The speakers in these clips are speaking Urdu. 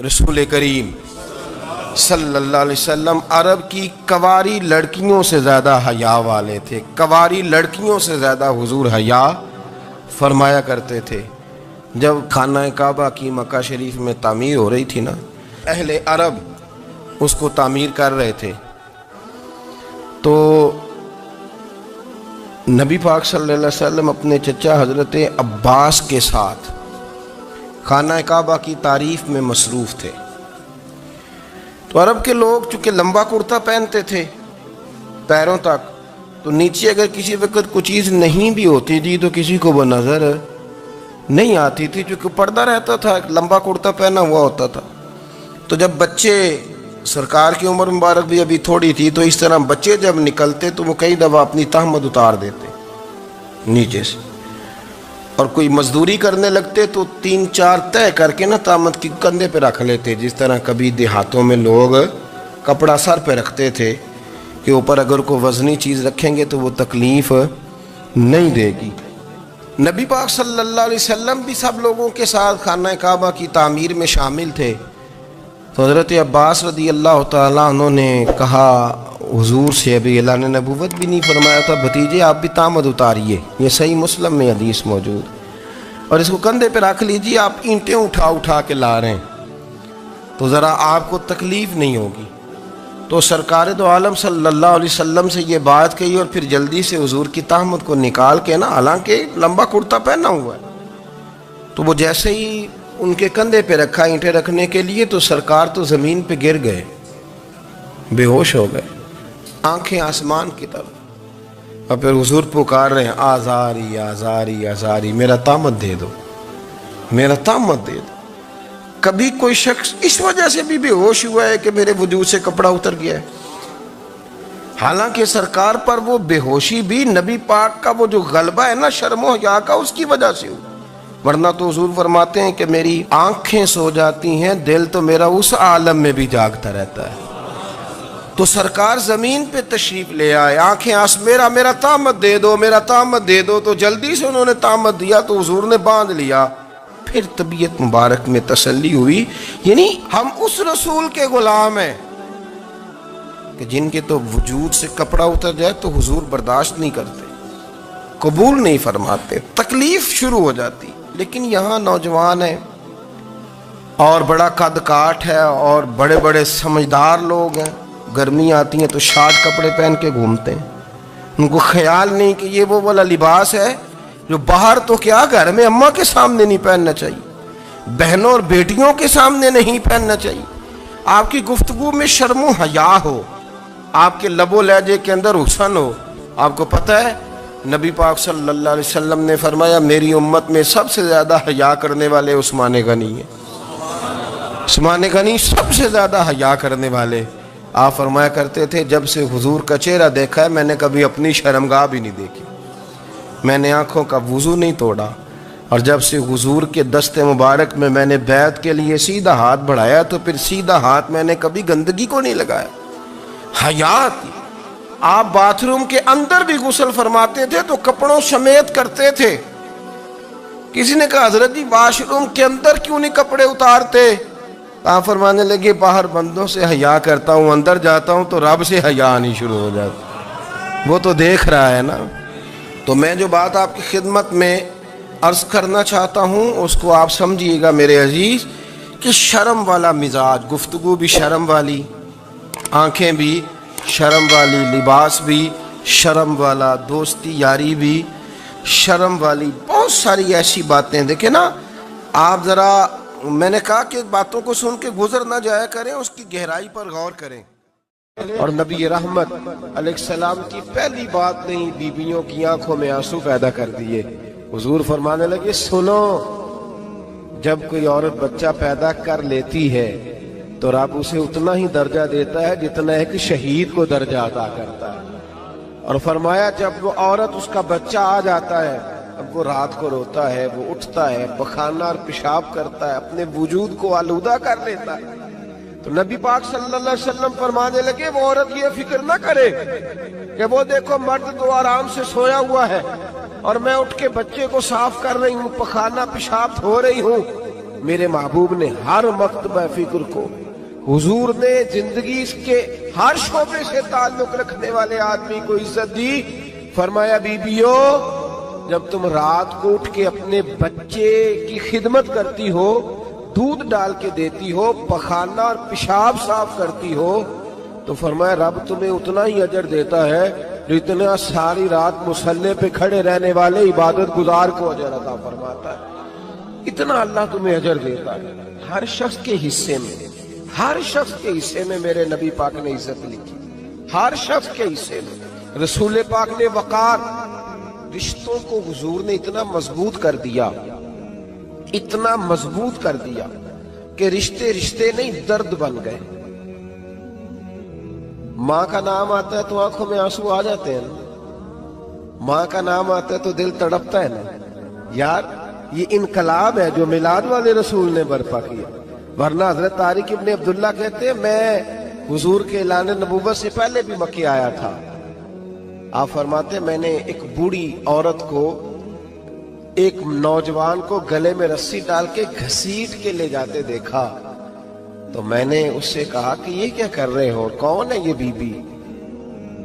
رسول کریم صلی اللہ علیہ وسلم عرب کی کواری لڑکیوں سے زیادہ حیا والے تھے. کواری لڑکیوں سے زیادہ حضور حیا فرمایا کرتے تھے. جب خانہ کعبہ کی مکہ شریف میں تعمیر ہو رہی تھی نا، اہل عرب اس کو تعمیر کر رہے تھے، تو نبی پاک صلی اللہ علیہ وسلم اپنے چچا حضرت عباس کے ساتھ خانہ کعبہ کی تعریف میں مصروف تھے. تو عرب کے لوگ چونکہ لمبا کرتا پہنتے تھے پیروں تک، تو نیچے اگر کسی وقت کوئی چیز نہیں بھی ہوتی تھی تو کسی کو وہ نظر نہیں آتی تھی، چونکہ پردہ رہتا تھا، ایک لمبا کرتا پہنا ہوا ہوتا تھا. تو جب بچے، سرکار کی عمر مبارک بھی ابھی تھوڑی تھی، تو اس طرح بچے جب نکلتے تو وہ کئی دفعہ اپنی تہمت اتار دیتے نیچے سے، اور کوئی مزدوری کرنے لگتے تو 3-4 طے کر کے نا تہمت کی کندھے پہ رکھ لیتے. جس طرح کبھی دیہاتوں میں لوگ کپڑا سر پہ رکھتے تھے کہ اوپر اگر کوئی وزنی چیز رکھیں گے تو وہ تکلیف نہیں دے گی. نبی پاک صلی اللہ علیہ وسلم بھی سب لوگوں کے ساتھ خانہ کعبہ کی تعمیر میں شامل تھے. تو حضرت عباس رضی اللہ تعالیٰ عنہ نے کہا حضور سے، ابھی اللہ نے نبوت بھی نہیں فرمایا تھا، بھتیجے آپ بھی تہمت اتاریے، یہ صحیح مسلم میں حدیث موجود، اور اس کو کندھے پہ رکھ لیجیے، آپ اینٹیں اٹھا اٹھا کے لا رہے ہیں تو ذرا آپ کو تکلیف نہیں ہوگی. تو سرکار دو عالم صلی اللہ علیہ وسلم سے یہ بات کہی، اور پھر جلدی سے حضور کی تہمت کو نکال کے نا، حالانکہ لمبا کرتا پہنا ہوا ہے، تو وہ جیسے ہی ان کے کندھے پہ رکھا اینٹیں رکھنے کے لیے، تو سرکار تو زمین پہ گر گئے، بے ہوش ہو گئے، آنکھیں آسمان کی طرف. اور پھر حضور پکار رہے ہیں، آزاری آزاری آزاری، میرا تہمت دے دو، میرا تہمت دے دو. کبھی کوئی شخص اس وجہ سے بھی بے ہوش ہوا ہے کہ میرے وجود سے کپڑا اتر گیا ہے؟ حالانکہ سرکار پر وہ بے ہوشی بھی نبی پاک کا وہ جو غلبہ ہے نا شرم و حیا کا، اس کی وجہ سے ہوا. ورنہ تو حضور فرماتے ہیں کہ میری آنکھیں سو جاتی ہیں، دل تو میرا اس عالم میں بھی جاگتا رہتا ہے. تو سرکار زمین پہ تشریف لے آئے، آنکھیں میرا تہمت دے دو، میرا تہمت دے دو. تو جلدی سے انہوں نے تہمت دیا تو حضور نے باندھ لیا. پھر طبیعت مبارک میں تسلی ہوئی، یعنی ہم اس رسول کے غلام ہیں کہ جن کے تو وجود سے کپڑا اتر جائے تو حضور برداشت نہیں کرتے، قبول نہیں فرماتے، تکلیف شروع ہو جاتی. لیکن یہاں نوجوان ہیں اور بڑا قد کاٹ ہے اور بڑے بڑے سمجھدار لوگ ہیں، گرمی آتی ہیں تو شارٹ کپڑے پہن کے گھومتے ہیں. ان کو خیال نہیں کہ یہ وہ والا لباس ہے جو باہر تو کیا گھر میں اماں کے سامنے نہیں پہننا چاہیے، بہنوں اور بیٹیوں کے سامنے نہیں پہننا چاہیے. آپ کی گفتگو میں شرم و حیا ہو، آپ کے لب و لہجے کے اندر حسن ہو. آپ کو پتہ ہے نبی پاک صلی اللہ علیہ وسلم نے فرمایا میری امت میں سب سے زیادہ حیا کرنے والے عثمان غنی ہیں. عثمان غنی سب سے زیادہ حیا کرنے والے. آپ فرمایا کرتے تھے جب سے حضور کا چہرہ دیکھا ہے میں نے کبھی اپنی شرمگاہ بھی نہیں دیکھی، میں نے آنکھوں کا وضو نہیں توڑا، اور جب سے حضور کے دست مبارک میں نے بیعت کے لیے سیدھا ہاتھ بڑھایا تو پھر سیدھا ہاتھ میں نے کبھی گندگی کو نہیں لگایا. حیات. آپ باتھ روم کے اندر بھی غسل فرماتے تھے تو کپڑوں سمیت کرتے تھے. کسی نے کہا حضرت جی واش روم کے اندر کیوں نہیں کپڑے اتارتے؟ آپ فرمانے لگے باہر بندوں سے حیا کرتا ہوں، اندر جاتا ہوں تو رب سے حیا آنی شروع ہو جاتی، وہ تو دیکھ رہا ہے نا. تو میں جو بات آپ کی خدمت میں عرض کرنا چاہتا ہوں اس کو آپ سمجھیے گا میرے عزیز، کہ شرم والا مزاج، گفتگو بھی شرم والی، آنکھیں بھی شرم والی، لباس بھی شرم والا، دوستی یاری بھی شرم والی، بہت ساری ایسی باتیں. دیکھیں نا آپ ذرا، میں نے کہا کہ باتوں کو سن کے گزر نہ جایا کریں، اس کی گہرائی پر غور کریں. اور نبی رحمت علیہ السلام کی پہلی بات نے بیویوں کی آنکھوں میں آنسو پیدا کر دیے. حضور فرمانے لگے سنو، جب کوئی عورت بچہ پیدا کر لیتی ہے تو رب اسے اتنا ہی درجہ دیتا ہے جتنا ایک شہید کو درجہ عطا کرتا ہے. اور فرمایا جب وہ عورت اس کا بچہ آ جاتا ہے، اب وہ رات کو روتا ہے، وہ اٹھتا ہے، پخانہ اور پیشاب کرتا ہے، اپنے وجود کو آلودہ کر لیتا ہے. تو نبی پاک صلی اللہ علیہ وسلم فرمانے لگے وہ عورت یہ فکر نہ کرے کہ وہ دیکھو مرد تو آرام سے سویا ہوا ہے اور میں اٹھ کے بچے کو صاف کر رہی ہوں، پخانہ پیشاب دھو رہی ہوں، میرے محبوب نے ہر مکتبہ فکر کو، حضور نے زندگی کے ہر شعبے سے تعلق رکھنے والے آدمی کو عزت دی. فرمایا بیبیو جب تم رات کو اٹھ کے اپنے بچے کی خدمت کرتی ہو، دودھ ڈال کے دیتی ہو، پخانہ اور پیشاب صاف کرتی ہو، تو فرمایا رب تمہیں اتنا ہی اجر دیتا ہے جو اتنا ساری رات مصلی پہ کھڑے رہنے والے عبادت گزار کو اجر عطا فرماتا ہے. اتنا اللہ تمہیں اجر دیتا ہے. ہر شخص کے حصے میں، ہر شخص کے حصے میں میرے نبی پاک نے عزت لکھی. ہر شخص کے حصے میں رسول پاک نے وقار. رشتوں کو حضور نے اتنا مضبوط کر دیا، اتنا مضبوط کر دیا کہ رشتے رشتے نہیں درد بن گئے. ماں کا نام آتا ہے تو آنکھوں میں آنسو آ جاتے ہیں، ماں کا نام آتا ہے تو دل تڑپتا ہے نا. یار یہ انقلاب ہے جو میلاد والے رسول نے برپا کیا. ورنہ حضرت طارق ابن عبداللہ کہتے ہیں میں حضور کے اعلان نبوت سے پہلے بھی مکے آیا تھا. آپ فرماتے میں نے ایک بوڑھی عورت کو، ایک نوجوان کو گلے میں رسی ڈال کے گھسیٹ کے لے جاتے دیکھا، تو میں نے اس سے کہا کہ یہ کیا کر رہے ہو، کون ہے یہ بی بی،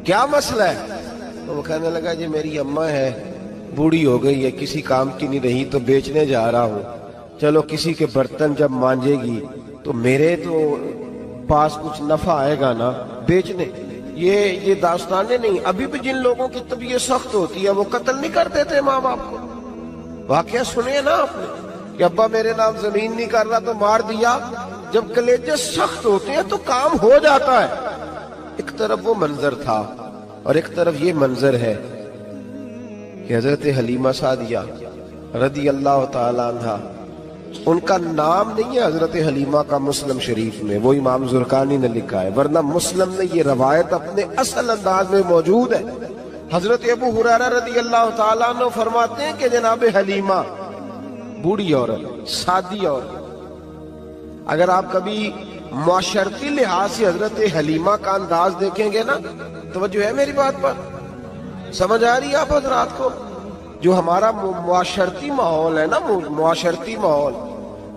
کیا مسئلہ ہے؟ تو وہ کہنے لگا جی میری اماں ہے، بوڑھی ہو گئی ہے، کسی کام کی نہیں رہی تو بیچنے جا رہا ہوں. چلو کسی کے برتن جب مانجے گی تو میرے تو پاس کچھ نفع آئے گا نا بیچنے. یہ داستانیں نہیں. ابھی بھی جن لوگوں کی طبیعت سخت ہوتی ہے وہ قتل نہیں کر دیتے ماں باپ کو. واقعہ سنے نا آپ نے کہ ابا میرے نام زمین نہیں کر رہا تو مار دیا. جب کلیجے سخت ہوتے ہیں تو کام ہو جاتا ہے. ایک طرف وہ منظر تھا اور ایک طرف یہ منظر ہے کہ حضرت حلیمہ سعدیہ رضی اللہ تعالی عنہ، ان کا نام نہیں ہے حضرت حلیمہ کا مسلم شریف میں، وہ امام زرقانی نے لکھا ہے، ورنہ مسلم نے یہ روایت اپنے اصل انداز میں موجود ہے. حضرت ابو ہریرہ رضی اللہ تعالیٰ عنہ فرماتے ہیں کہ جناب حلیمہ بوڑھی عورت، سادی عورت. اگر آپ کبھی معاشرتی لحاظ سے حضرت حلیمہ کا انداز دیکھیں گے نا، توجہ ہے میری بات پر، سمجھ آ رہی ہے آپ حضرات کو؟ جو ہمارا معاشرتی ماحول ہے نا، معاشرتی ماحول،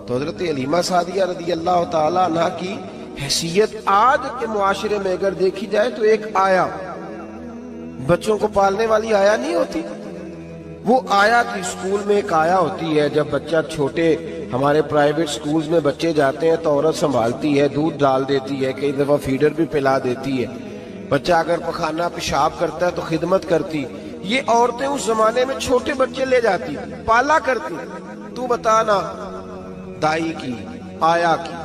تو حضرت حلیمہ سعدیہ رضی اللہ تعالی عنہ کی حیثیت آج کے معاشرے میں اگر دیکھی جائے تو ایک آیا، بچوں کو پالنے والی آیا نہیں ہوتی، وہ آیا تھی. اسکول میں ایک آیا ہوتی ہے، جب بچہ چھوٹے ہمارے پرائیویٹ سکولز میں بچے جاتے ہیں تو عورت سنبھالتی ہے، دودھ ڈال دیتی ہے، کئی دفعہ فیڈر بھی پلا دیتی ہے. بچہ اگر پخانہ پیشاب کرتا ہے تو خدمت کرتی. یہ عورتیں اس زمانے میں چھوٹے بچے لے جاتی، پالا کرتی. تو بتانا دائی کی، آیا کی،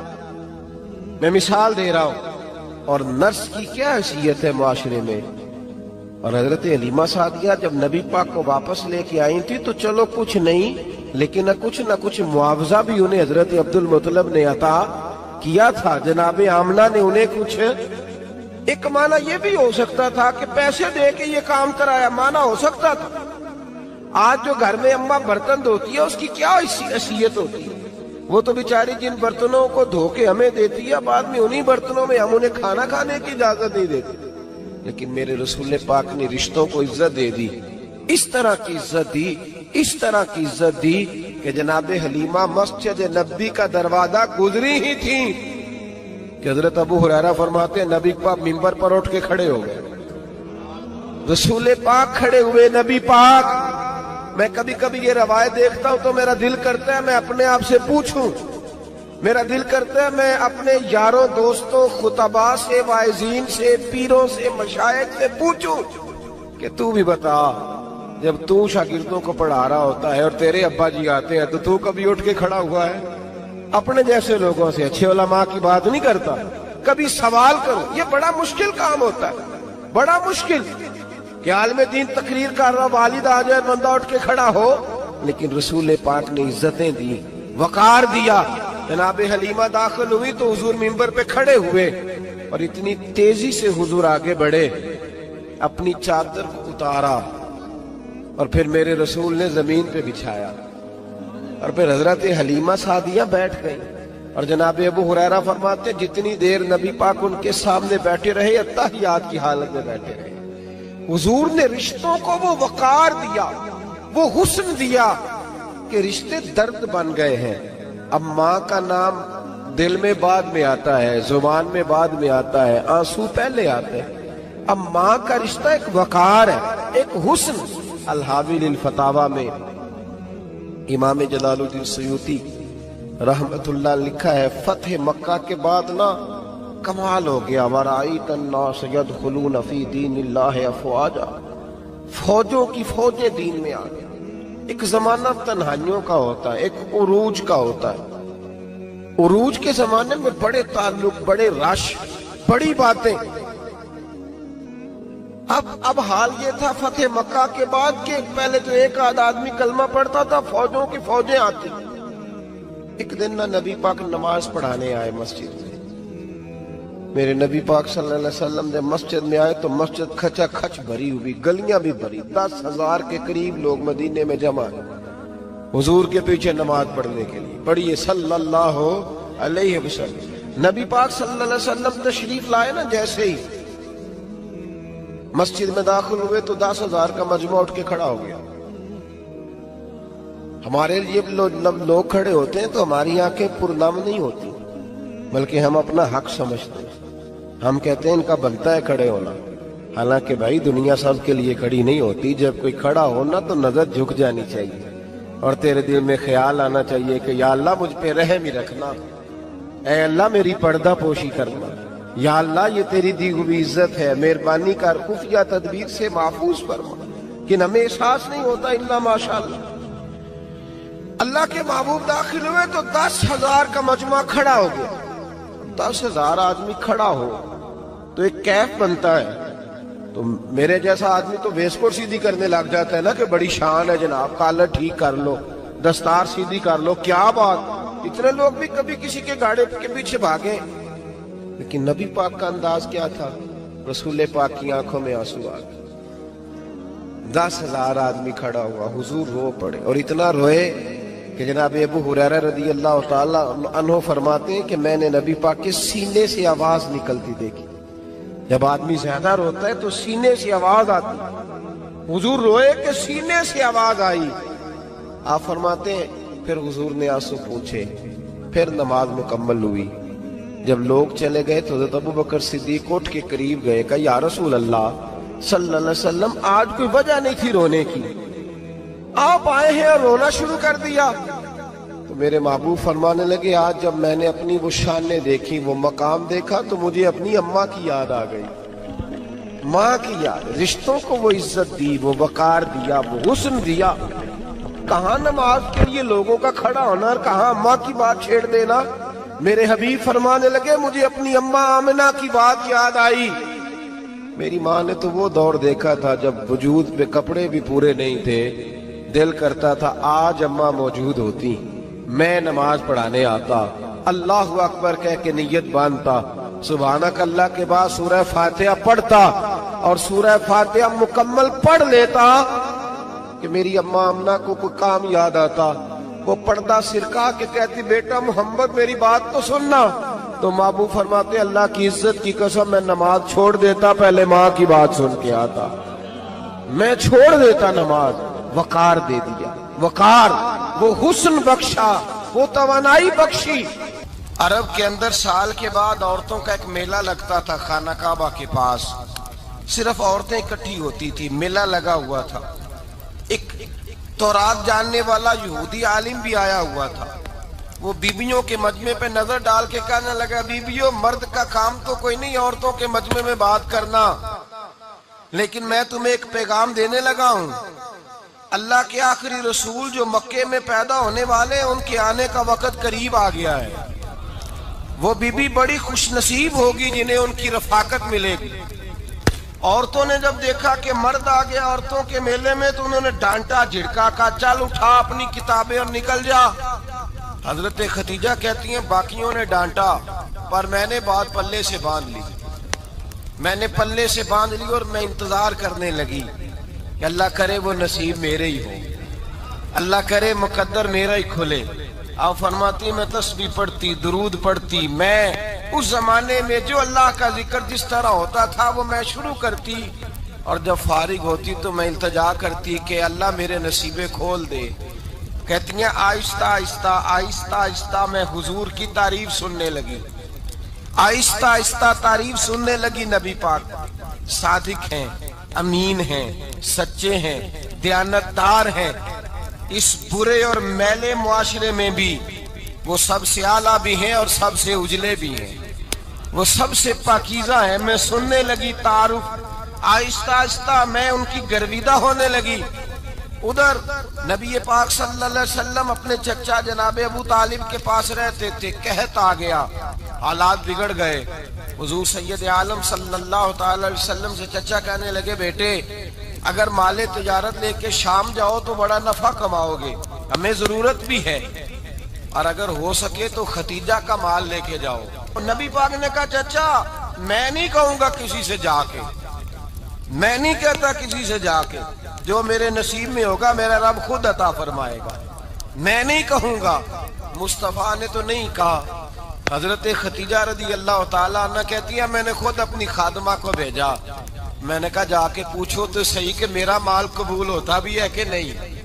میں مثال دے رہا ہوں، اور نرس کی کیا حیثیت ہے معاشرے میں. اور حضرت حلیمہ سعدیہ جب نبی پاک کو واپس لے کے آئی تھی تو چلو کچھ نہیں، لیکن نہ کچھ معاوضہ بھی انہیں حضرت عبد المطلب نے عطا کیا تھا. جناب آمنہ نے انہیں کچھ، ایک معنی یہ بھی ہو سکتا تھا کہ پیسے دے کے یہ کام کرایا، معنی ہو سکتا تھا. آج جو گھر میں اماں برتن دھوتی ہے اس کی کیا حیثیت ہوتی ہے؟ وہ تو بیچاری جن برتنوں کو دھو کے ہمیں دیتی ہے، بعد میں انہی برتنوں میں ہم انہیں کھانا کھانے کی اجازت نہیں دیتے. لیکن میرے رسول پاک نے رشتوں کو عزت دے دی، اس طرح کی عزت دی، اس طرح کی عزت دی کہ جناب حلیمہ مسجد نبی کا دروازہ گزری ہی تھی کہ حضرت ابو ہریرہ فرماتے ہیں نبی پاک منبر پر اٹھ کے کھڑے ہو گئے. رسول پاک کھڑے ہوئے، نبی پاک. میں کبھی کبھی یہ روایت دیکھتا ہوں تو میرا دل کرتا ہے میں اپنے آپ سے پوچھوں، میرا دل کرتا ہے میں اپنے یاروں دوستوں خطباء سے، واعظین سے، پیروں سے، مشائخ سے پوچھوں کہ تو بھی بتا، جب تو شاگردوں کو پڑھا رہا ہوتا ہے اور تیرے ابا جی آتے ہیں تو کبھی اٹھ کے کھڑا ہوا ہے؟ اپنے جیسے لوگوں سے، اچھے علماء کی بات نہیں کرتا. کبھی سوال کرو. یہ بڑا مشکل کام ہوتا ہے، بڑا مشکل کہ عالم دین تقریر کر رہا، والد آ جائے، بندہ اٹھ کے کھڑا ہو. لیکن رسول پاک نے عزتیں دی، وقار دیا. جناب حلیمہ داخل ہوئی تو حضور منبر پہ کھڑے ہوئے اور اتنی تیزی سے حضور آگے بڑھے، اپنی چادر کو اتارا اور پھر میرے رسول نے زمین پہ بچھایا اور پھر حضرت حلیمہ سعدیہ بیٹھ گئی. اور جناب ابو ہریرہ فرماتے جتنی دیر نبی پاک ان کے سامنے بیٹھے رہے اتحیات کی حالت میں بیٹھے رہے. حضور نے رشتوں کو وہ وقار دیا، وہ حسن دیا کہ رشتے درد بن گئے ہیں. اب ماں کا نام دل میں بعد میں آتا ہے، زبان میں بعد میں آتا ہے، آنسو پہلے آتے ہیں۔ اب ماں کا رشتہ ایک وقار ہے، ایک حسن۔ الحاوی للفتاوی میں امام جلال الدین سیوطی رحمت اللہ لکھا ہے، فتح مکہ کے بعد نا کمال ہو گیا، وَرَأَيْتَ النَّاسَ يَدْخُلُونَ فِي دِينِ اللَّهِ أَفْوَاجًا، فوجوں کی فوجیں دین میں آ گئے۔ ایک زمانہ تنہائیوں کا ہوتا ہے، ایک عروج کا ہوتا ہے۔ عروج کے زمانے میں بڑے تعلق، بڑے رش، بڑی باتیں۔ اب حال یہ تھا فتح مکہ کے بعد کہ پہلے تو ایک آدھ آدمی کلمہ پڑھتا تھا، فوجوں کی فوجیں آتی۔ ایک دن نہ نبی پاک نماز پڑھانے آئے مسجد میں، میرے نبی پاک صلی اللہ علیہ وسلم جب مسجد میں آئے تو مسجد کھچا کھچ بھری ہوئی، گلیاں بھی بھری، 10,000 کے قریب لوگ مدینے میں جمع ہیں حضور کے پیچھے نماز پڑھنے کے لیے۔ پڑھیے صلی اللہ علیہ وسلم۔ نبی پاک صلی اللہ علیہ وسلم تشریف لائے نا، جیسے ہی مسجد میں داخل ہوئے تو 10,000 کا مجمع اٹھ کے کھڑا ہو گیا۔ ہمارے لیے لوگ کھڑے ہوتے ہیں تو ہماری آنکھیں پرنم نہیں ہوتی، بلکہ ہم اپنا حق سمجھتے ہیں۔ ہم کہتے ہیں ان کا بنتا ہے کھڑے ہونا، حالانکہ بھائی دنیا سب کے لیے کھڑی نہیں ہوتی۔ جب کوئی کھڑا ہونا تو نظر جھک جانی چاہیے اور تیرے دل میں خیال آنا چاہیے کہ یا اللہ مجھ پہ رحم ہی رکھنا، اے اللہ میری پردہ پوشی کرنا، یا اللہ یہ تیری دی ہوئی عزت ہے، مہربانی کر خفیہ تدبیر سے محفوظ فرما۔ کہ ہمیں احساس نہیں ہوتا الا ماشاءاللہ۔ اللہ کے محبوب داخل ہوئے تو 10,000 کا مجمع کھڑا ہو گیا۔ 10,000 آدمی کھڑا ہو تو ایک کیف بنتا ہے، تو میرے جیسا آدمی تو ویسکوٹ سیدھی کرنے لگ جاتا ہے نا کہ بڑی شان ہے جناب، کالر ٹھیک کر لو، دستار سیدھی کر لو، کیا بات۔ اتنے لوگ بھی کبھی کسی کے گاڑے کے پیچھے بھاگے، لیکن نبی پاک کا انداز کیا تھا؟ رسول پاک کی آنکھوں میں آنسو آ گئے۔ 10,000 آدمی کھڑا ہوا، حضور رو پڑے، اور اتنا روئے کہ جناب ابو ہریرہ رضی اللہ تعالی عنہ فرماتے ہیں کہ میں نے نبی پاک کے سینے سے آواز نکلتی دیکھی۔ جب آدمی زیادہ روتا ہے تو سینے سے آواز آتی، حضور روئے کہ سینے سے آواز آئی۔ آپ فرماتے ہیں پھر حضور نے آنسو پوچھے، پھر نماز مکمل ہوئی۔ جب لوگ چلے گئے تو حضرت ابوبکر صدیق اٹھ کے قریب گئے، کہا یا رسول اللہ صلی اللہ علیہ وسلم آج کوئی وجہ نہیں تھی رونے کی، آپ آئے ہیں اور رونا شروع کر دیا۔ تو میرے محبوب فرمانے لگے آج جب میں نے اپنی وہ شانیں دیکھی، وہ مقام دیکھا تو مجھے اپنی اماں کی یاد آ گئی، ماں کی یاد۔ رشتوں کو وہ عزت دی، وہ وقار دیا، وہ حسن دیا۔ کہاں نماز کے لیے لوگوں کا کھڑا ہونا اور کہاں اماں کی بات چھیڑ دینا۔ میرے حبیب فرمانے لگے مجھے اپنی اماں آمنہ کی بات یاد آئی۔ میری ماں نے تو وہ دور دیکھا تھا جب وجود پہ کپڑے بھی پورے نہیں تھے، دل کرتا تھا آج اماں موجود ہوتی، میں نماز پڑھانے آتا، اللہ اکبر کہہ کے نیت باندھتا، سبحانک اللہ کے بعد سورہ فاتحہ پڑھتا، اور سورہ فاتحہ مکمل پڑھ لیتا کہ میری اماں آمنہ کو کوئی کام یاد آتا، وہ پردہ سرکا کے کہتی بیٹا محمد میری بات تو سننا، تو محبوب فرماتے اللہ کی عزت کی قسم میں نماز چھوڑ دیتا، پہلے ماں کی بات سن کے آتا، میں چھوڑ دیتا نماز۔ وقار دے دیا، وقار، وہ حسن بخشا، وہ توانائی بخشی۔ عرب کے اندر سال کے بعد عورتوں کا ایک میلہ لگتا تھا خانہ کعبہ کے پاس، صرف عورتیں اکٹھی ہوتی تھی، میلہ لگا ہوا تھا۔ ایک تورات جاننے والا یہودی عالم بھی آیا ہوا تھا، وہ بیبیوں کے مجمع پہ نظر ڈال کے کہنے لگا بیبیوں مرد کا کام تو کوئی نہیں عورتوں کے مجمع میں بات کرنا، لیکن میں تمہیں ایک پیغام دینے لگا ہوں، اللہ کے آخری رسول جو مکے میں پیدا ہونے والے ان کے آنے کا وقت قریب آ گیا ہے، وہ بیوی بڑی خوش نصیب ہوگی جنہیں ان کی رفاقت ملے گی۔ عورتوں نے جب دیکھا کہ مرد آ گیا عورتوں کے میلے میں تو انہوں نے ڈانٹا جھڑکا، کہا چل اٹھا اپنی کتابیں اور نکل جا۔ حضرت خدیجہ کہتی ہیں باقیوں نے ڈانٹا پر میں نے بات پلے سے باندھ لی، میں نے پلے سے باندھ لی اور میں انتظار کرنے لگی کہ اللہ کرے وہ نصیب میرے ہی ہو، اللہ کرے مقدر میرا ہی کھلے۔ آپ فرماتی میں تسبیح پڑھتی، درود پڑھتی، میں اس زمانے میں جو اللہ کا ذکر جس طرح ہوتا تھا وہ میں شروع کرتی، اور جب فارغ ہوتی تو میں التجا کرتی کہ اللہ میرے نصیبے کھول دے۔ کہتی ہیں آہستہ آہستہ آہستہ آہستہ میں حضور کی تعریف سننے لگی، آہستہ آہستہ تعریف سننے لگی۔ نبی پاک صادق ہیں، امین ہیں، سچے ہیں، دیانتدار ہیں، اس برے اور میلے معاشرے میں بھی وہ سب سے اعلیٰ بھی ہیں اور سب سے اجلے بھی ہیں، وہ سب سے پاکیزہ ہیں۔ میں سننے لگی تعارف، آہستہ آہستہ میں ان کی گرویدہ ہونے لگی۔ ادھر نبی پاک صلی اللہ علیہ وسلم اپنے چچا جناب ابو طالب کے پاس رہتے تھے، قحط آ گیا، حالات بگڑ گئے۔ حضور سید عالم صلی اللہ تعالی علیہ وسلم سے چچا کہنے لگے بیٹے اگر مال تجارت لے کے شام جاؤ تو بڑا نفع کماؤ گے، ہمیں ضرورت بھی ہے، اور اگر ہو سکے تو ختیجہ کا مال لے کے جاؤ۔ نبی پاک نے کہا چچا میں نہیں کہوں گا کسی سے جا کے، میں نہیں کہتا کسی سے جا کے، جو میرے نصیب میں ہوگا میرا رب خود عطا فرمائے گا، میں نہیں کہوں گا۔ مصطفیٰ نے تو نہیں کہا۔ حضرت ختیجہ رضی اللہ تعالیٰ عنہ کہتی ہے میں نے خود اپنی خادمہ کو بھیجا، میں نے کہا جا کے پوچھو تو صحیح کہ میرا مال قبول ہوتا بھی ہے کہ نہیں،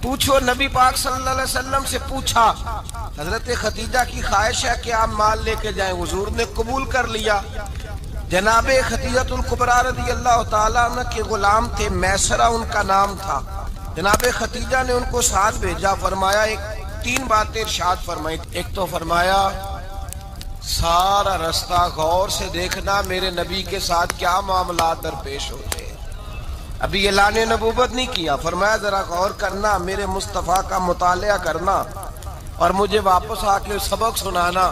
پوچھو۔ نبی پاک صلی اللہ علیہ وسلم سے پوچھا، حضرت ختیجہ کی خواہش ہے کہ آپ مال لے کے جائیں، حضور نے قبول کر لیا۔ جناب خدیجہ الکبریٰ رضی اللہ تعالیٰ عنہ کے غلام تھے، میسرہ ان کا نام تھا۔ جناب ختیجہ نے ان کو ساتھ بھیجا، فرمایا تین باتیں ارشاد فرمائی۔ ایک تو فرمایا سارا رستہ غور سے دیکھنا میرے نبی کے ساتھ کیا معاملات درپیش ہوتے ہیں، ابھی اعلان نبوت نہیں کیا، فرمایا ذرا غور کرنا، میرے مصطفیٰ کا مطالعہ کرنا اور مجھے واپس آ کے سبق سنانا،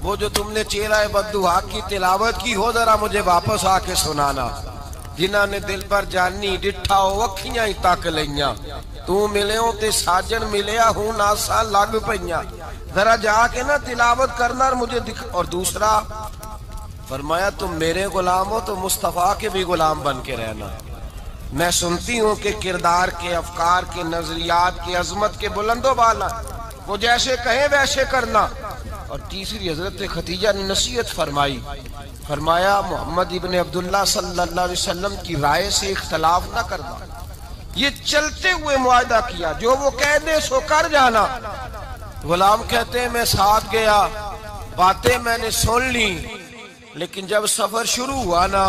وہ جو تم نے چہرہ بددعا کی تلاوت کی ہو ذرا مجھے واپس آ کے سنانا۔ جنہاں نے دل پر جانی ڈٹھا ہو اکھیاں ہی تک لئیاں، تو ملے ہوں تے ساجن ملیا ہوں ناساں لگ پئیاں، ذرا جا کے نا تلاوت کرنا اور مجھے اور دوسرا فرمایا تم میرے غلام ہو تو مصطفیٰ کے بھی غلام بن کے رہنا، میں سنتی ہوں کہ کردار کے، افکار کے، نظریات کے، عظمت کے بلند و بالا، وہ جیسے کہیں ویسے کرنا۔ اور تیسری حضرت ختیجہ نے نصیحت فرمائی، فرمایا محمد ابن عبداللہ صلی اللہ علیہ وسلم کی رائے سے اختلاف نہ کرنا، یہ چلتے ہوئے معاہدہ کیا، جو وہ کہہ دے سو کر جانا۔ غلام کہتے ہیں میں ساتھ گیا، باتیں میں نے سن لی، لیکن جب سفر شروع ہوا نا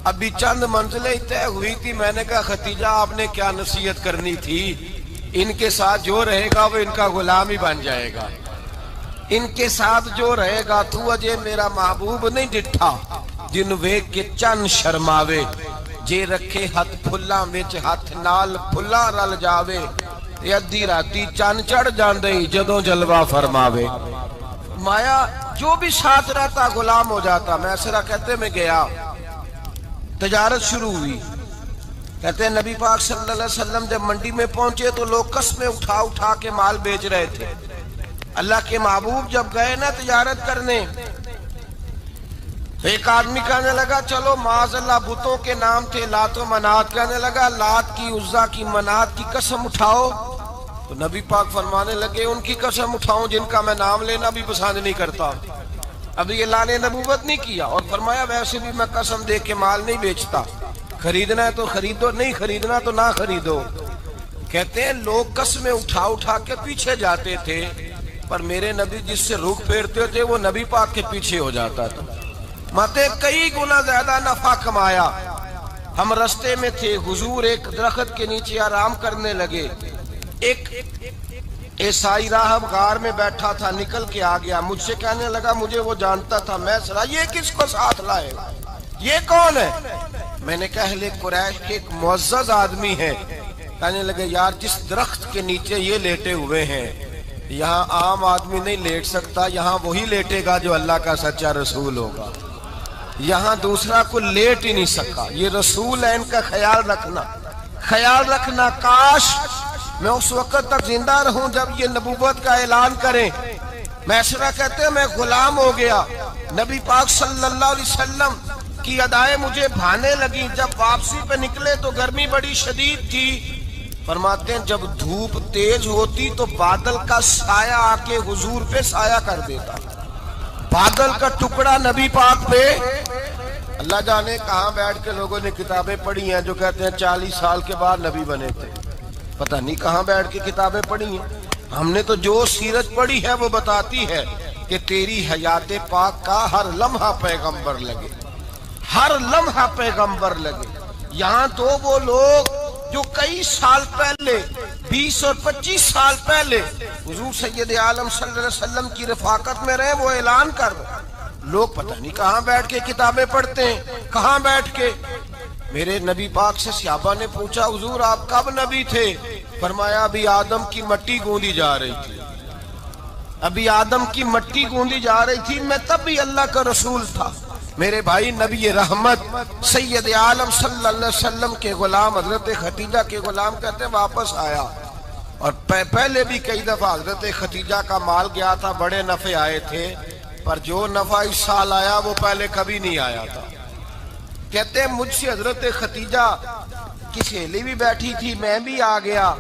ابھی چند منزلیں طے ہوئی تھی، میں نے کہا ختیجہ آپ نے کیا نصیحت کرنی تھی، ان کے ساتھ جو رہے گا وہ ان کا غلام ہی بن جائے گا، ان کے ساتھ جو رہے گا تو اجے میرا محبوب نہیں ڈٹھا، جن ویک کے چن شرماوے، جے رکھے ہاتھ پھلاں وچ ہاتھ نال پھلاں رل جاوے، ادھی راتی چن چڑھ جاندے جدوں جلوہ فرماوے۔ مایا جو بھی ساتھ رہتا غلام ہو جاتا۔ میسرہ کہتے میں گیا، تجارت شروع ہوئی، کہتے ہیں نبی پاک صلی اللہ علیہ وسلم جب منڈی میں پہنچے تو لوگ قسمیں اٹھا اٹھا کے مال بیچ رہے تھے۔ اللہ کے محبوب جب گئے نا تجارت کرنے، ایک آدمی کہنے لگا چلو معاذ اللہ بتوں کے نام تھے لات و منات، کہنے لگا لات کی، عزا کی، منات کی قسم اٹھاؤ، تو نبی پاک فرمانے لگے ان کی قسم اٹھاؤں جن کا میں نام لینا بھی پسند نہیں کرتا، ابھی اعلان نبوت نہیں کیا، اور فرمایا ویسے بھی میں قسم دے کے مال نہیں بیچتا، خریدنا ہے تو خریدو، نہیں خریدنا تو نہ خریدو۔ کہتے ہیں لوگ قسمیں اٹھا اٹھا کے پیچھے جاتے تھے، پر میرے نبی جس سے رخ پھیرتے تھے وہ نبی پاک کے پیچھے ہو جاتا تھا۔ ماتے کئی گنا زیادہ نفع کمایا۔ ہم رستے میں تھے، حضور ایک درخت کے نیچے آرام کرنے لگے، ایک عیسائی راہب غار میں بیٹھا تھا، نکل کے آ گیا، مجھ سے کہنے لگا مجھے وہ جانتا تھا، میں سرا یہ کس کو ساتھ لائے، یہ کون ہے؟ میں نے کہا اہل قریش کے ایک معزز آدمی ہے۔ کہنے لگے یار جس درخت کے نیچے یہ لیٹے ہوئے ہیں یہاں عام آدمی نہیں لیٹ سکتا، یہاں وہی لیٹے گا جو اللہ کا سچا رسول ہوگا، یہاں دوسرا کو لیٹ ہی نہیں سکا، یہ رسول ہے، ان کا خیال رکھنا، خیال رکھنا، کاش میں اس وقت تک زندہ رہوں جب یہ نبوت کا اعلان کریں۔ میسرہ کہتے ہیں میں غلام ہو گیا، نبی پاک صلی اللہ علیہ وسلم کی ادائیں مجھے بھانے لگی، جب واپسی پہ نکلے تو گرمی بڑی شدید تھی، فرماتے ہیں جب دھوپ تیز ہوتی تو بادل کا سایہ آ کے حضور پہ سایہ کر دیتا، بادل کا ٹکڑا نبی پاک پہ۔ اللہ جانے کہاں بیٹھ کے لوگوں نے کتابیں پڑھی ہیں جو کہتے ہیں 40 سال کے بعد نبی بنے تھے، پتہ نہیں کہاں بیٹھ کے کتابیں پڑھی ہیں. ہم نے تو جو سیرت پڑھی ہے وہ بتاتی ہے کہ تیری حیات پاک کا ہر لمحہ پیغمبر لگے، ہر لمحہ پیغمبر لگے. یہاں تو وہ لوگ جو کئی سال پہلے 20 اور 25 سال پہلے حضور سید عالم صلی اللہ علیہ وسلم کی رفاقت میں رہے وہ اعلان کر رہے. لوگ پتہ نہیں کہاں بیٹھ کے کتابیں پڑھتے ہیں، کہاں بیٹھ کے. میرے نبی پاک سے صحابہ نے پوچھا حضور آپ کب نبی تھے؟ فرمایا ابھی آدم کی مٹی گوندی جا رہی تھی، ابھی آدم کی مٹی گوندی جا رہی تھی، میں تب بھی اللہ کا رسول تھا. میرے بھائی نبی رحمت سید عالم صلی اللہ علیہ وسلم کے غلام حضرت ختیجہ کے غلام کہتے ہیں واپس آیا. اور پہلے بھی کئی دفعہ حضرت ختیجہ کا مال گیا تھا، بڑے نفع آئے تھے، پر جو نفع اس سال آیا وہ پہلے کبھی نہیں آیا تھا. کہتے ہیں مجھ سے حضرت ختیجہ کی سہیلی بھی بیٹھی تھی، میں بھی آ گیا.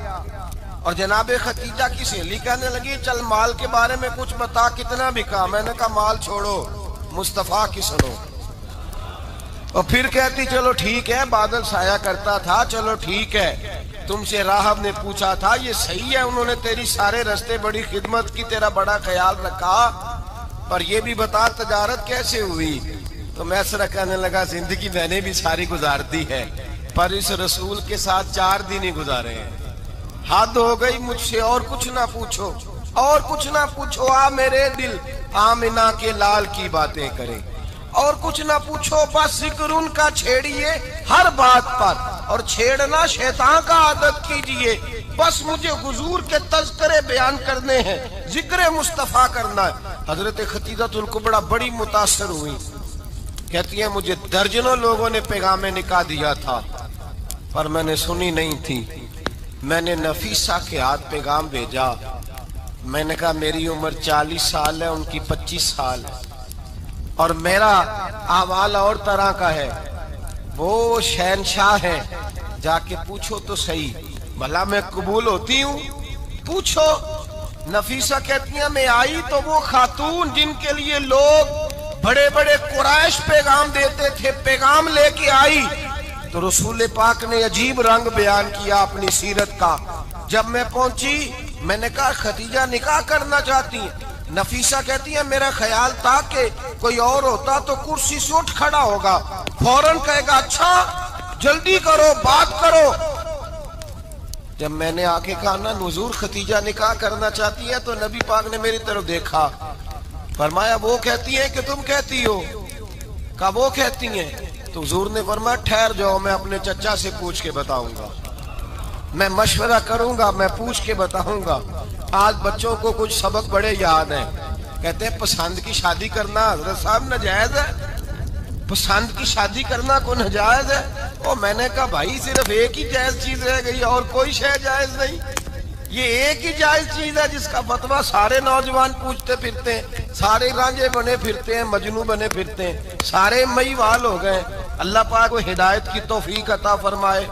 اور جناب ختیجہ کی سہیلی کہنے لگی چل مال کے بارے میں کچھ بتا، کتنا بکا؟ میں نے کہا مال چھوڑو، مصطفیٰ کی سنو. اور پھر کہتی چلو ٹھیک ہے، بادل سایہ کرتا تھا، چلو ٹھیک ہے. تم سے راہب نے پوچھا تھا یہ صحیح ہے، انہوں نے تیری سارے رستے بڑی خدمت کی، تیرا بڑا خیال رکھا، پر یہ بھی بتا تجارت کیسے ہوئی؟ تو میں سرا کہنے لگا زندگی میں نے بھی ساری گزار دی ہے، پر اس رسول کے ساتھ 4 دن ہی گزارے ہیں. حد ہو گئی، مجھ سے اور کچھ نہ پوچھو، اور کچھ نہ پوچھو. آ میرے دل آمنہ کے لال کی باتیں کرے، اور کچھ نہ پوچھو، بس ذکر ان کا چھیڑیے ہر بات پر، اور چھیڑنا شیطان کا عادت کیجئے. بس مجھے حضور کے تذکرے بیان کرنے ہیں، ذکر مصطفیٰ کرنا ہے. حضرت ختیجہ الکبریٰ بڑی متاثر ہوئی، کہتی ہیں مجھے درجنوں لوگوں نے پیغام نکاح دیا تھا پر میں نے سنی نہیں تھی. میں نے نفیسہ کے ہاتھ پیغام بھیجا، میں نے کہا میری عمر 40 سال ہے، ان کی 25 سال ہے، اور میرا احوال اور طرح کا ہے. وہ شہنشاہ ہیں، جا کے پوچھو تو صحیح، بھلا میں قبول ہوتی ہوں؟ پوچھو. نفیسہ کہتی ہیں میں آئی تو وہ خاتون جن کے لیے لوگ بڑے بڑے قریش پیغام دیتے تھے، پیغام لے کے آئی تو رسول پاک نے عجیب رنگ بیان کیا اپنی سیرت کا. جب میں پہنچی میں نے کہا ختیجہ نکاح کرنا چاہتی ہیں؟ نفیسہ کہتی ہے میرا خیال تھا کہ کوئی اور ہوتا تو کرسی سے اٹھ کھڑا ہوگا، فوراً کہے گا اچھا جلدی کرو بات کرو. جب میں نے آ کے کہا نا حضور ختیجہ نکاح کرنا چاہتی ہے تو نبی پاک نے میری طرف دیکھا، فرمایا وہ کہتی ہیں کہ تم کہتی ہو؟ کہا وہ کہتی ہیں. تو حضور نے فرمایا ٹھہر جاؤ، میں اپنے چچا سے پوچھ کے بتاؤں گا، میں مشورہ کروں گا، میں پوچھ کے بتاؤں گا. آج بچوں کو کچھ سبق بڑے یاد ہیں، کہتے ہیں پسند کی شادی کرنا حضرت صاحب ناجائز ہے، پسند کی شادی کرنا کو ناجائز ہے. اور میں نے کہا بھائی صرف ایک ہی جائز چیز رہ گئی اور کوئی شے جائز نہیں. یہ ایک ہی جائز چیز ہے جس کا فتویٰ سارے نوجوان پوچھتے پھرتے ہیں، سارے رانجے بنے پھرتے ہیں، مجنو بنے پھرتے ہیں، سارے مئی وال ہو گئے. اللہ پاک کو ہدایت کی توفیق عطا فرمائے.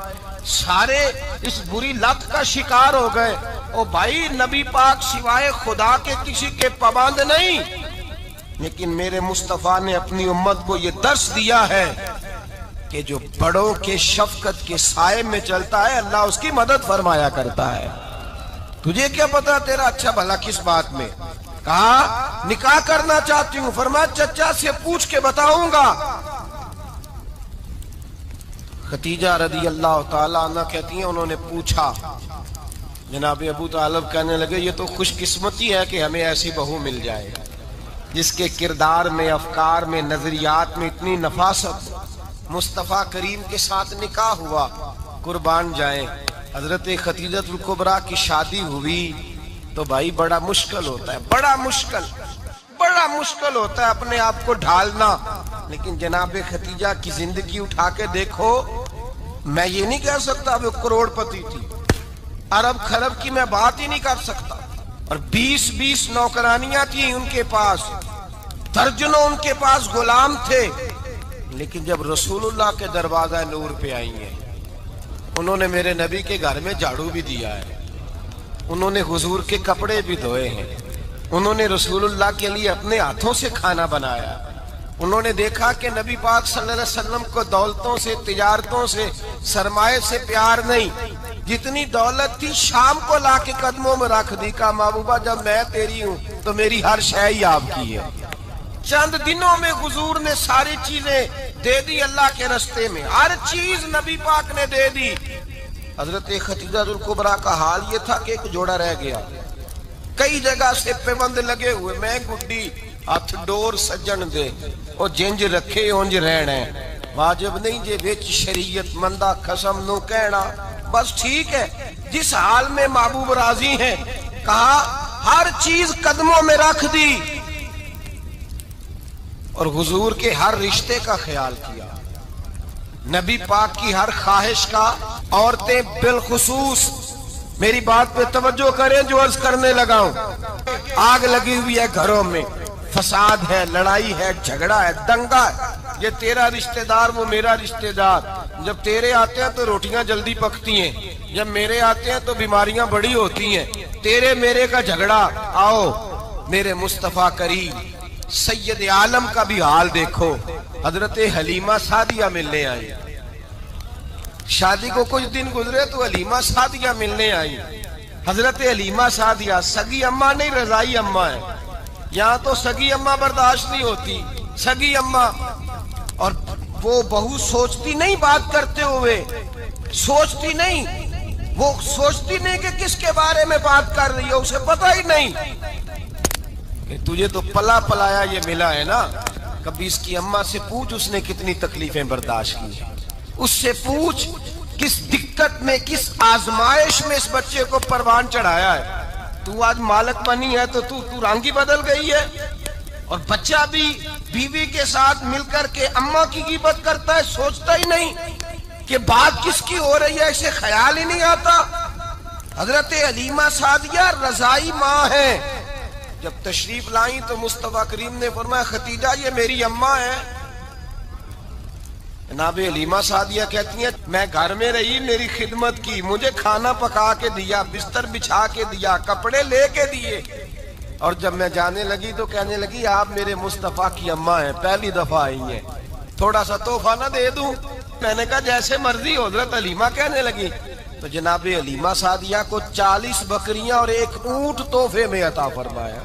سارے اس بری لت کا شکار ہو گئے. او بھائی نبی پاک سوائے خدا کے کسی کے پابند نہیں، لیکن میرے مصطفیٰ نے اپنی امت کو یہ درس دیا ہے کہ جو بڑوں کے شفقت کے سائے میں چلتا ہے اللہ اس کی مدد فرمایا کرتا ہے. تجھے کیا پتا تیرا اچھا بھلا کس بات میں؟ کہا نکاح کرنا چاہتی ہوں، فرمایا چچا سے پوچھ کے بتاؤں گا. ختیجہ رضی اللہ تعالیٰ عنہ کہتی ہیں انہوں نے پوچھا. جناب ابو طالب کہنے لگے یہ تو خوش قسمتی ہے کہ ہمیں ایسی بہو مل جائے جس کے کردار میں، افکار میں، نظریات میں اتنی نفاست. مصطفیٰ کریم کے ساتھ نکاح ہوا، قربان جائیں. حضرت ختیجہ الکبریٰ کی شادی ہوئی تو بھائی بڑا مشکل ہوتا ہے، بڑا مشکل ہوتا ہے اپنے آپ کو ڈھالنا. لیکن جناب ختیجہ کی زندگی اٹھا کے دیکھو، میں یہ نہیں کہہ سکتا وہ کروڑ پتی تھی، ارب خرب کی میں بات ہی نہیں کر سکتا. اور 20 نوکرانیاں تھیں ان کے پاس، درجنوں ان کے پاس غلام تھے. لیکن جب رسول اللہ کے دروازہ نور پہ آئی ہیں، انہوں نے میرے نبی کے گھر میں جھاڑو بھی دیا ہے، انہوں نے حضور کے کپڑے بھی دھوئے ہیں، انہوں نے رسول اللہ کے لیے اپنے ہاتھوں سے کھانا بنایا. انہوں نے دیکھا کہ نبی پاک صلی اللہ علیہ وسلم کو دولتوں سے، تجارتوں سے، سرمایہ سے پیار نہیں، جتنی دولت تھی شام کو لا کے قدموں میں رکھ دی، کہا محبوبہ جب میں تیری ہوں تو میری ہر شے ہی آپ کی ہے۔ چند دنوں میں حضور نے ساری چیزیں دے دی اللہ کے رستے میں، ہر چیز نبی پاک نے دے دی۔ حضرت خدیجہ الکبریٰ کا حال یہ تھا کہ ایک جوڑا رہ گیا، کئی جگہ سے پیوند لگے ہوئے، میں گڈی ہاتھ ڈور سجن دے او جنج رکھے اونج رہنا، واجب نہیں جے وچ شریعت مندہ قسم نو کہنا، بس ٹھیک ہے جس حال میں محبوب راضی ہیں۔ کہا ہر چیز قدموں میں رکھ دی اور حضور کے ہر رشتے کا خیال کیا، نبی پاک کی ہر خواہش کا۔ عورتیں بالخصوص میری بات پہ توجہ کریں جو عرض کرنے لگا ہوں، آگ لگی ہوئی ہے گھروں میں، فساد ہے، لڑائی ہے، جھگڑا ہے، دنگا ہے، یہ تیرا رشتہ دار وہ میرا رشتہ دار، جب تیرے آتے ہیں تو روٹیاں جلدی پکتی ہیں، جب میرے آتے ہیں تو بیماریاں بڑی ہوتی ہیں، تیرے میرے کا جھگڑا۔ آؤ میرے مصطفیٰ کریم سید عالم کا بھی حال دیکھو، حضرت حلیمہ سعدیہ ملنے آئی، شادی کو کچھ دن گزرے تو حلیمہ سعدیہ ملنے آئی۔ حضرت حلیمہ سعدیہ سگی اماں نہیں رضائی اماں ہے، یہاں تو سگی اماں برداشت نہیں ہوتی، سگی اماں، اور وہ بہو سوچتی نہیں بات کرتے ہوئے، سوچتی نہیں، وہ سوچتی نہیں کہ کس کے بارے میں بات کر رہی ہے، اسے پتہ ہی نہیں کہ تجھے تو پلا پلایا یہ ملا ہے نا، کبھی اس کی اماں سے پوچھ اس نے کتنی تکلیفیں برداشت کی، اس سے پوچھ کس دقت میں کس آزمائش میں اس بچے کو پروان چڑھایا ہے۔ تو آج مالک بنی ہے تو رنگ ہی بدل گئی ہے، اور بچہ بھی بیوی کے ساتھ مل کر کے اماں کی غیبت کرتا ہے، سوچتا ہی نہیں کہ بات کس کی ہو رہی ہے، اسے خیال ہی نہیں آتا۔ حضرت حلیمہ سعدیہ رضائی ماں ہے، جب تشریف لائیں تو مصطفیٰ کریم نے فرمایا خدیجہ یہ میری اماں ہے۔ جناب حلیمہ سعدیہ کہتی ہیں میں گھر میں رہی، میری خدمت کی، مجھے کھانا پکا کے دیا، بستر بچھا کے دیا، کپڑے لے کے دیے، اور جب میں جانے لگی تو کہنے لگی آپ میرے مصطفیٰ کی اماں ہیں، پہلی دفعہ آئی ہیں، تھوڑا سا تحفہ نہ دے دوں؟ میں نے کہا جیسے مرضی حضرت حلیمہ کہنے لگی، تو جناب حلیمہ سعدیہ کو 40 بکریاں اور 1 اونٹ تحفے میں عطا فرمایا۔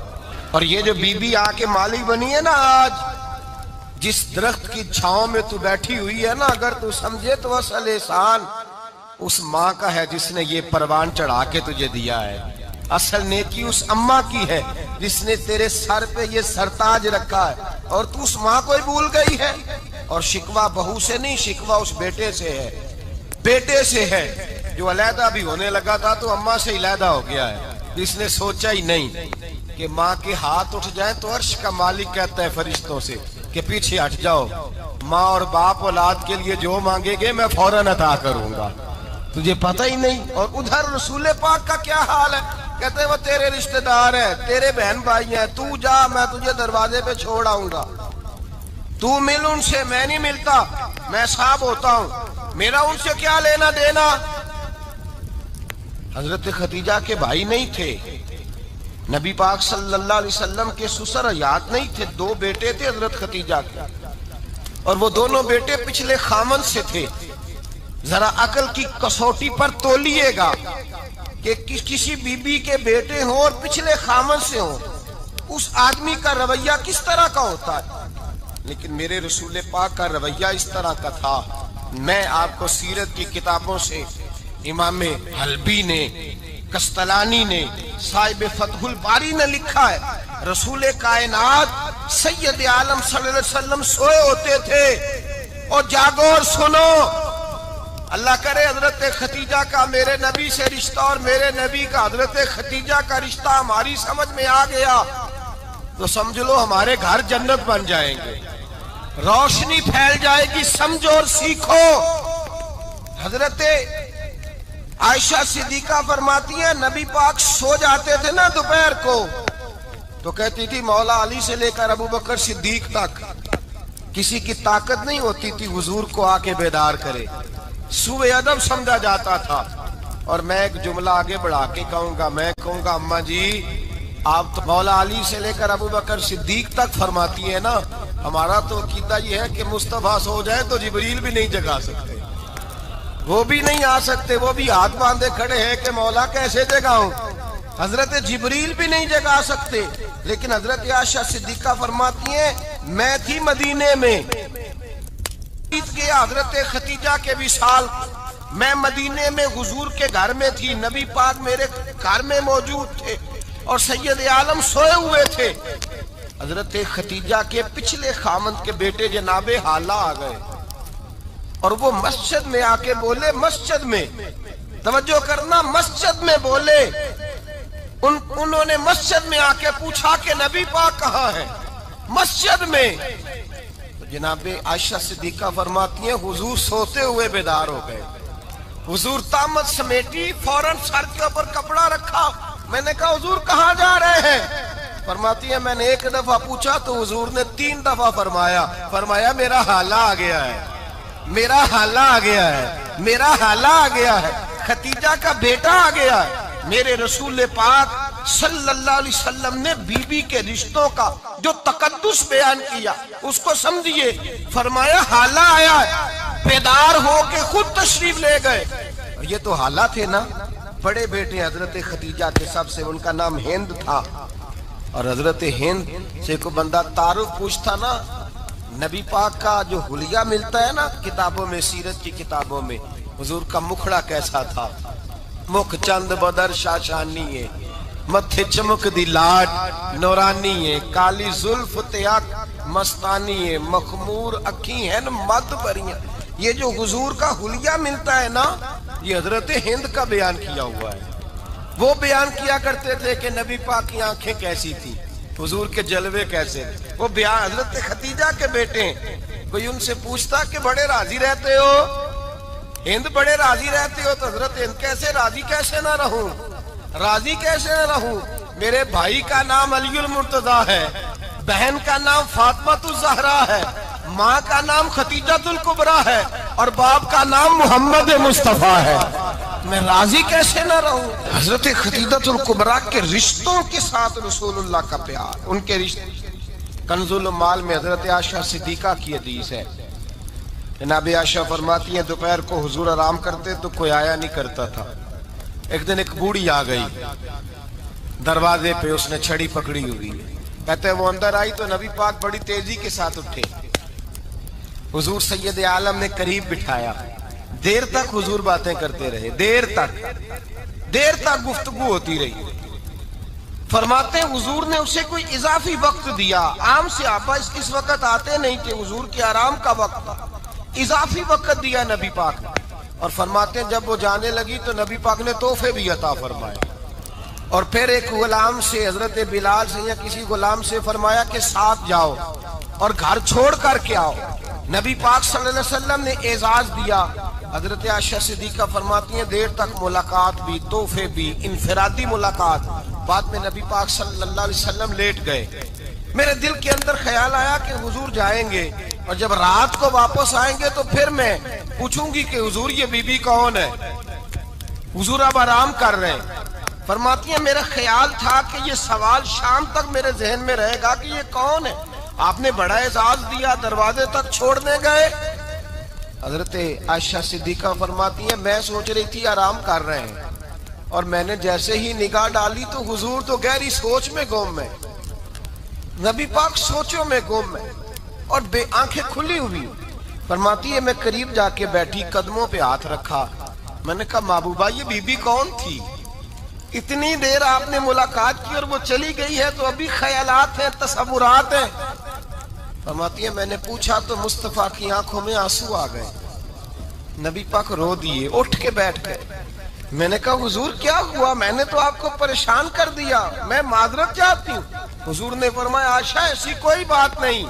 اور یہ جو بی بی آ کے مالک بنی ہے نا آج، جس درخت کی چھاؤں میں تو بیٹھی ہوئی ہے نا، اگر تو سمجھے تو اصل احسان اس ماں کا ہے جس نے یہ پروان چڑھا کے تجھے دیا ہے، اصل نیکی اس اماں کی ہے جس نے تیرے سر پہ یہ سرتاج رکھا ہے، اور تو اس ماں کو ہی بھول گئی ہے۔ اور شکوہ بہو سے نہیں، شکوہ اس بیٹے سے ہے، بیٹے سے ہے جو علیحدہ بھی ہونے لگا تھا تو اماں سے علیحدہ ہو گیا ہے، جس نے سوچا ہی نہیں کہ ماں کے ہاتھ اٹھ جائیں تو عرش کا مالک کہتا ہے فرشتوں سے کہ پیچھے ہٹ جاؤ، ماں اور باپ اولاد کے لیے جو مانگے گے میں فوراً عطا کروں گا، تجھے پتہ ہی نہیں۔ اور ادھر رسول پاک کا کیا حال ہے، کہتے ہیں وہ تیرے رشتہ دار ہیں، تیرے بہن بھائی ہیں، تو جا میں تجھے دروازے پہ چھوڑ آؤں گا، تو مل ان سے، میں نہیں ملتا، میں صاحب ہوتا ہوں، میرا ان سے کیا لینا دینا۔ حضرت خدیجہ کے بھائی نہیں تھے، نبی پاک صلی اللہ علیہ وسلم کے سسر حیات نہیں تھے، 2 بیٹے تھے حضرت خدیجہ کے، اور وہ دونوں بیٹے پچھلے خامن سے تھے۔ ذرا عقل کی کسوٹی پر تولیے گا کہ کسی بی بی کے بیٹے ہوں اور پچھلے خامن سے ہوں، اس آدمی کا رویہ کس طرح کا ہوتا ہے، لیکن میرے رسول پاک کا رویہ اس طرح کا تھا۔ میں آپ کو سیرت کی کتابوں سے امام حلبی نے، کستلانی نے، صاحب فتح الباری نے لکھا ہے، رسول کائنات سید عالم صلی اللہ علیہ وسلم سوئے ہوتے تھے، اور جاگو اور سنو، اللہ کرے حضرت خدیجہ کا میرے نبی سے رشتہ اور میرے نبی کا حضرت خدیجہ کا رشتہ ہماری سمجھ میں آ گیا تو سمجھ لو ہمارے گھر جنت بن جائیں گے، روشنی پھیل جائے گی، سمجھو اور سیکھو۔ حضرت عائشہ صدیقہ فرماتی ہیں نبی پاک سو جاتے تھے نا دوپہر کو تو کہتی تھی مولا علی سے لے کر ابو بکر صدیق تک کسی کی طاقت نہیں ہوتی تھی حضور کو آ کے بیدار کرے، سوء ادب سمجھا جاتا تھا۔ اور میں ایک جملہ آگے بڑھا کے کہوں گا، میں کہوں گا اماں جی آپ تو مولا علی سے لے کر ابو بکر صدیق تک فرماتی ہیں نا، ہمارا تو عقیدہ یہ ہے کہ مصطفیٰ سو جائے تو جبریل بھی نہیں جگا سکتے، وہ بھی نہیں آ سکتے، وہ بھی ہاتھ باندھے کھڑے ہیں کہ مولا کیسے جگاؤں۔ حضرت جبریل بھی نہیں جگا سکتے، لیکن حضرت عائشہ صدیقہ فرماتی ہیں میں تھی مدینے میں کہ حضرت ختیجہ کے وصال، میں مدینے میں حضور کے گھر میں تھی، نبی پاک میرے گھر میں موجود تھے اور سید عالم سوئے ہوئے تھے۔ حضرت ختیجہ کے پچھلے خامند کے بیٹے جناب حالہ آ گئے اور وہ مسجد میں آ کے بولے، مسجد میں توجہ کرنا، مسجد میں بولے، انہوں نے مسجد میں آ کے پوچھا کہ نبی پاک کہاں ہے، مسجد میں۔ تو جناب عائشہ صدیقہ فرماتی ہیں حضور سوتے ہوئے بیدار ہو گئے، حضور طامت سمیٹی، فوراً سر کے اوپر کپڑا رکھا۔ میں نے کہا حضور کہاں جا رہے ہیں؟ فرماتی ہے میں نے ایک دفعہ پوچھا تو حضور نے 3 دفعہ فرمایا میرا حالہ آ گیا ہے، میرا حالہ آ گیا ہے، میرا حالہ آ گیا ہے، ختیجہ کا بیٹا آ گیا ہے۔ میرے رسول پاک صلی اللہ علیہ وسلم نے بی بی کے رشتوں کا جو تقدس بیان کیا اس کو سمجھیے، فرمایا حالہ آیا ہے، بیدار ہو کے خود تشریف لے گئے۔ یہ تو حالہ تھے نا، بڑے بیٹے حضرت ختیجہ کے، سب سے ان کا نام ہند تھا، اور حضرت ہند سے کوئی بندہ تعارف پوچھتا نا، نبی پاک کا جو حلیہ ملتا ہے نا کتابوں میں، سیرت کی کتابوں میں، حضور کا مکھڑا کیسا تھا، مکھ چند بدر شاشانی ہے، متھے چمک دی لاٹ نورانی ہے، کالی زلف تیاک مستانی ہے، مخمور اکھی ہیں مد بریاں۔ یہ جو حضور کا حلیہ ملتا ہے نا، یہ حضرت ہند کا بیان کیا ہوا ہے۔ وہ بیان کیا کرتے تھے کہ نبی پاک کی آنکھیں کیسی تھی، حضور کے جلوے کیسے، وہ بیان حضرت ختیجہ کے بیٹے ہیں۔ کوئی ان سے پوچھتا کہ بڑے راضی رہتے ہو ہند، بڑے راضی رہتے ہو، تو حضرت ہند کیسے راضی کیسے نہ رہوں، راضی کیسے نہ رہوں، میرے بھائی کا نام علی المرتضیٰ ہے، بہن کا نام فاطمہ الزہرا ہے، ماں کا نام ختیجہ الکبریٰ ہے، اور باپ کا نام محمد مصطفیٰ ہے، میں راضی کیسے نہ رہوں۔ حضرت ختیجہ الکبریٰ کے رشتوں کے ساتھ رسول اللہ کا پیار، ان کے رشتے۔ کنز المال میں حضرت عائشہ صدیقہ کی حدیث ہے، جناب عائشہ فرماتی ہیں دوپہر کو حضور آرام کرتے تو کوئی آیا نہیں کرتا تھا۔ ایک دن ایک بوڑھی آ گئی دروازے پہ، اس نے چھڑی پکڑی ہوئی، کہتے ہیں وہ اندر آئی تو نبی پاک بڑی تیزی کے ساتھ اٹھے، حضور سید عالم نے قریب بٹھایا، دیر تک حضور باتیں کرتے رہے، دیر تک گفتگو ہوتی رہی۔ فرماتے ہیں حضور نے اسے کوئی اضافی وقت دیا، عام صحابہ اس وقت آتے نہیں کہ حضور کے آرام کا وقت تھا، اضافی وقت دیا نبی پاک نے، اور فرماتے ہیں جب وہ جانے لگی تو نبی پاک نے تحفے بھی عطا فرمائے، اور پھر ایک غلام سے، حضرت بلال سے یا کسی غلام سے فرمایا کہ ساتھ جاؤ اور گھر چھوڑ کر کے آؤ۔ نبی پاک صلی اللہ علیہ وسلم نے اعزاز دیا۔ حضرت عائشہ صدیقہ فرماتی ہیں دیر تک ملاقات بھی، تحفے بھی، انفرادی ملاقات۔ بعد میں نبی پاک صلی اللہ علیہ وسلم لیٹ گئے، میرے دل کے اندر خیال آیا کہ حضور جائیں گے اور جب رات کو واپس آئیں گے تو پھر میں پوچھوں گی کہ حضور یہ بی بی کون ہے، حضور اب آرام کر رہے ہیں۔ فرماتی ہیں میرا خیال تھا کہ یہ سوال شام تک میرے ذہن میں رہے گا کہ یہ کون ہے، آپ نے بڑا اعزاز دیا، دروازے تک چھوڑنے گئے۔ حضرت عائشہ صدیقہ فرماتی ہیں میں سوچ رہی تھی آرام کر رہے ہیں، اور میں نے جیسے ہی نگاہ ڈالی تو حضور تو گہری سوچ میں گم ہے، نبی پاک سوچوں میں گم ہے اور بے آنکھیں کھلی ہوئی۔ فرماتی ہے میں قریب جا کے بیٹھی، قدموں پہ ہاتھ رکھا، میں نے کہا محبوبہ یہ بی بی کون تھی، اتنی دیر آپ نے ملاقات کی اور وہ چلی گئی ہے تو ابھی خیالات ہیں، تصورات ہیں۔ فرماتی ہے میں نے پوچھا تو مصطفیٰ کی آنکھوں میں آنسو آ گئے، نبی پاک رو دیے، اٹھ کے بیٹھ گئے۔ میں نے کہا حضور کیا ہوا، میں نے تو آپ کو پریشان کر دیا، میں معذرت چاہتی ہوں۔ حضور نے فرمایا عائشہ ایسی کوئی بات نہیں،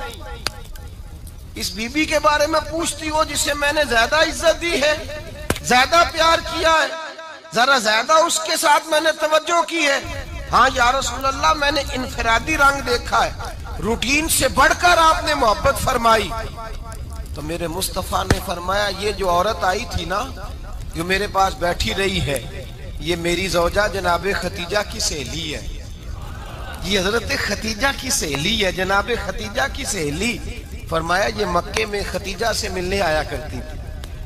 اس بی بی کے بارے میں پوچھتی ہو جسے میں نے زیادہ عزت دی ہے، زیادہ پیار کیا ہے، ذرا زیادہ اس کے ساتھ میں نے توجہ کی ہے۔ ہاں یا رسول اللہ میں نے انفرادی رنگ دیکھا ہے، روٹین سے بڑھ کر آپ نے محبت فرمائی۔ تو میرے مصطفیٰ نے فرمایا یہ جو عورت آئی تھی نا، جو میرے پاس بیٹھی رہی ہے، یہ میری زوجہ جناب ختیجہ کی سہیلی ہے، یہ حضرت ختیجہ کی سہیلی ہے، جناب ختیجہ کی سہیلی۔ فرمایا یہ مکے میں ختیجہ سے ملنے آیا کرتی تھی،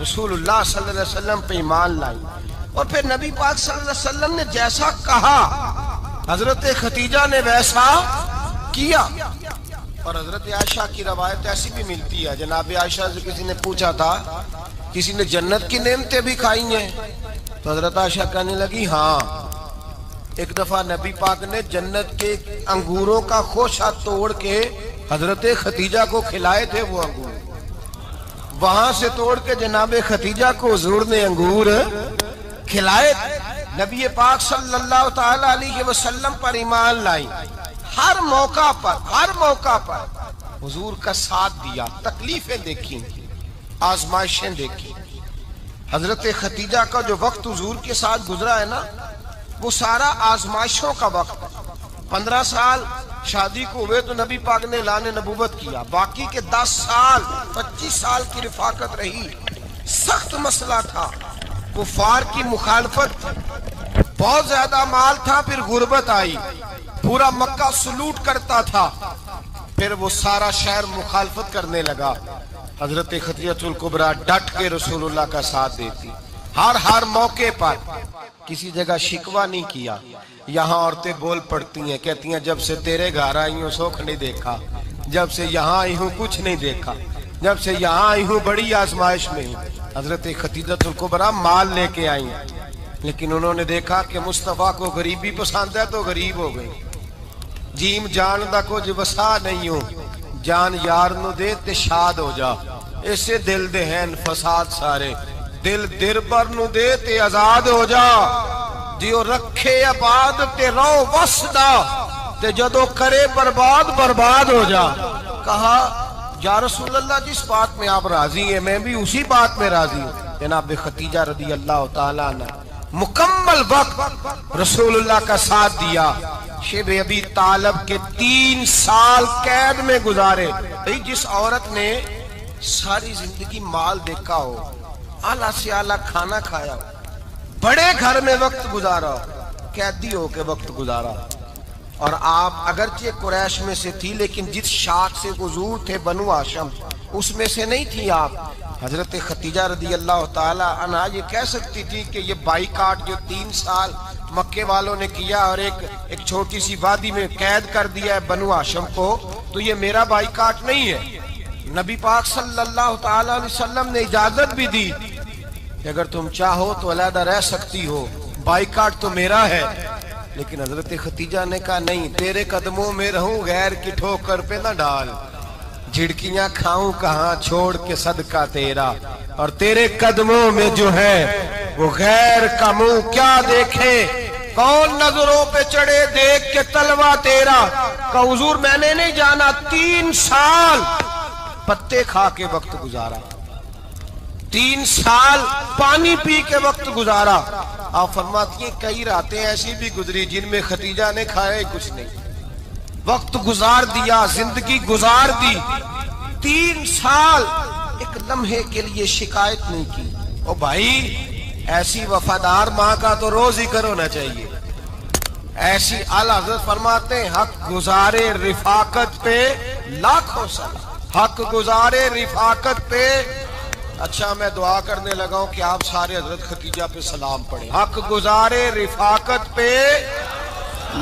رسول اللہ صلی اللہ علیہ وسلم پہ ایمان لائی، اور پھر نبی پاک صلی اللہ علیہ وسلم نے جیسا کہا حضرت خدیجہ نے ویسا کیا۔ اور حضرت عائشہ کی روایت ایسی بھی ملتی ہے، جناب عائشہ سے کسی نے پوچھا تھا کسی نے جنت کی نعمتیں بھی کھائی ہیں؟ تو حضرت عائشہ کہنے لگی ہاں، ایک دفعہ نبی پاک نے جنت کے انگوروں کا خوشہ توڑ کے حضرت خدیجہ کو کھلائے تھے۔ وہ انگور وہاں سے توڑ کے جناب خدیجہ کو حضور نے انگور کھلائے تھے۔ نبی پاک صلی اللہ تعالی علیہ وسلم پر ایمان لائی، ہر موقع پر حضور کا ساتھ دیا، تکلیفیں دیکھی، آزمائشیں دیکھی۔ حضرت خدیجہ کا جو وقت حضور کے ساتھ گزرا ہے نا، وہ سارا آزمائشوں کا وقت ہے۔ 15 سال شادی کو ہوئے تو نبی پاک نے اعلان نبوت کیا، باقی کے 10 سال 25 سال کی رفاقت رہی، سخت مسئلہ تھا، کفار کی مخالفت، بہت زیادہ مال تھا، پھر غربت آئی، پورا مکہ سلوٹ کرتا تھا، پھر وہ سارا شہر مخالفت کرنے لگا۔ حضرت خدیجہ الکبریٰ ڈٹ کے رسول اللہ کا ساتھ دیتی، ہر موقع پر کسی جگہ شکوہ نہیں کیا۔ یہاں عورتیں بول پڑتی ہیں، کہتی ہیں جب سے تیرے گھر آئی ہوں سوکھ نہیں دیکھا، جب سے یہاں آئی ہوں کچھ نہیں دیکھا، جب سے یہاں آئی ہوں بڑی آزمائش میں ہوں۔ حضرت خدیجہ الکبریٰ مال لے کے آئی، لیکن انہوں نے دیکھا کہ مصطفیٰ کو غریبی پسند ہے تو غریب ہو گئی۔ جیم جان دا کچھ وسا نہیں ہو، جان یار نو دے تے شاد ہو جا، ایسے دل دے ہیں فساد سارے، دل دربر نو دے تے آزاد ہو جا، دیو رکھے آباد تے رو وسدا، تے جدو کرے برباد ہو جا۔ کہا یا رسول اللہ جس بات میں آپ راضی ہیں میں بھی اسی بات میں راضی ہوں۔ جناب خدیجہ رضی اللہ تعالیٰ عنہ مکمل وقت رسول اللہ کا ساتھ دیا۔ شیب ابی طالب کے 3 سال قید میں گزارے۔ جس عورت نے ساری زندگی مال دیکھا ہو، اعلیٰ سے اعلیٰ کھانا کھایا ہو، بڑے گھر میں وقت گزارا ہو، قیدی ہو کے وقت گزارا، اور آپ اگرچہ قریش میں سے تھی لیکن جس شاخ سے حضور تھے بنو ہاشم اس میں سے نہیں تھی آپ۔ حضرت خدیجہ رضی اللہ تعالی عنہا یہ کہہ سکتی تھی کہ یہ بائیکاٹ جو 3 سال مکے والوں نے کیا اور ایک چھوٹی سی وادی میں قید کر دیا ہے بنو ہاشم کو، تو یہ میرا بائیکاٹ نہیں ہے۔ نبی پاک صلی اللہ تعالی علیہ وسلم نے اجازت بھی دی کہ اگر تم چاہو تو علیحدہ رہ سکتی ہو، بائیکاٹ تو میرا ہے۔ لیکن حضرت خدیجہ نے کہا نہیں، تیرے قدموں میں رہوں، غیر کی ٹھوکر پہ نہ ڈال، جھڑکیاں کھاؤں کہاں چھوڑ کے صدقہ تیرا، اور تیرے قدموں میں جو ہے وہ غیر کا منہ کیا دیکھے، کون نظروں پہ چڑھے دیکھ کے تلوا تیرا۔ کہ حضور میں نے نہیں جانا، 3 سال پتے کھا کے وقت گزارا، 3 سال پانی پی کے وقت گزارا۔ آپ فرماتی ہیں کئی راتیں ایسی بھی گزری جن میں خدیجہ نے کھایا کچھ نہیں، وقت گزار دیا، زندگی گزار دی۔ 3 سال ایک لمحے کے لیے شکایت نہیں کی۔ او بھائی، ایسی وفادار ماں کا تو روز ذکر ہونا چاہیے۔ ایسی اعلیٰ حضرت فرماتے ہیں حق گزارے رفاقت پہ لاکھوں سلام، حق گزارے رفاقت پہ۔ اچھا میں دعا کرنے لگا ہوں کہ آپ سارے حضرت خدیجہ پہ سلام پڑھیں۔ حق گزارے رفاقت پہ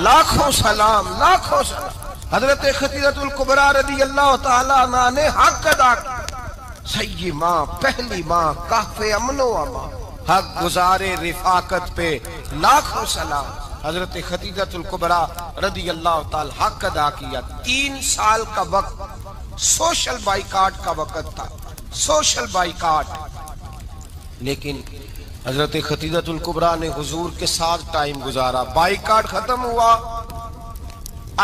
لاکھوں سلام، لاکھوں سلام۔ حضرت خدیجہ الکبریٰ رضی اللہ تعالیٰ عنہ نے حق ادا کیا، سیدی ماں، پہلی ماں، کہف امن و امان، حق گزارے رفاقت پہ لاکھوں سلام۔ حضرت خدیجہ الکبریٰ رضی اللہ تعالیٰ حق ادا کیا۔ 3 سال کا وقت سوشل بائیکاٹ کا وقت تھا، سوشل بائیکاٹ، لیکن حضرت خدیجہ الکبریٰ نے حضور کے ساتھ ٹائم گزارا۔ بائیکاٹ ختم ہوا،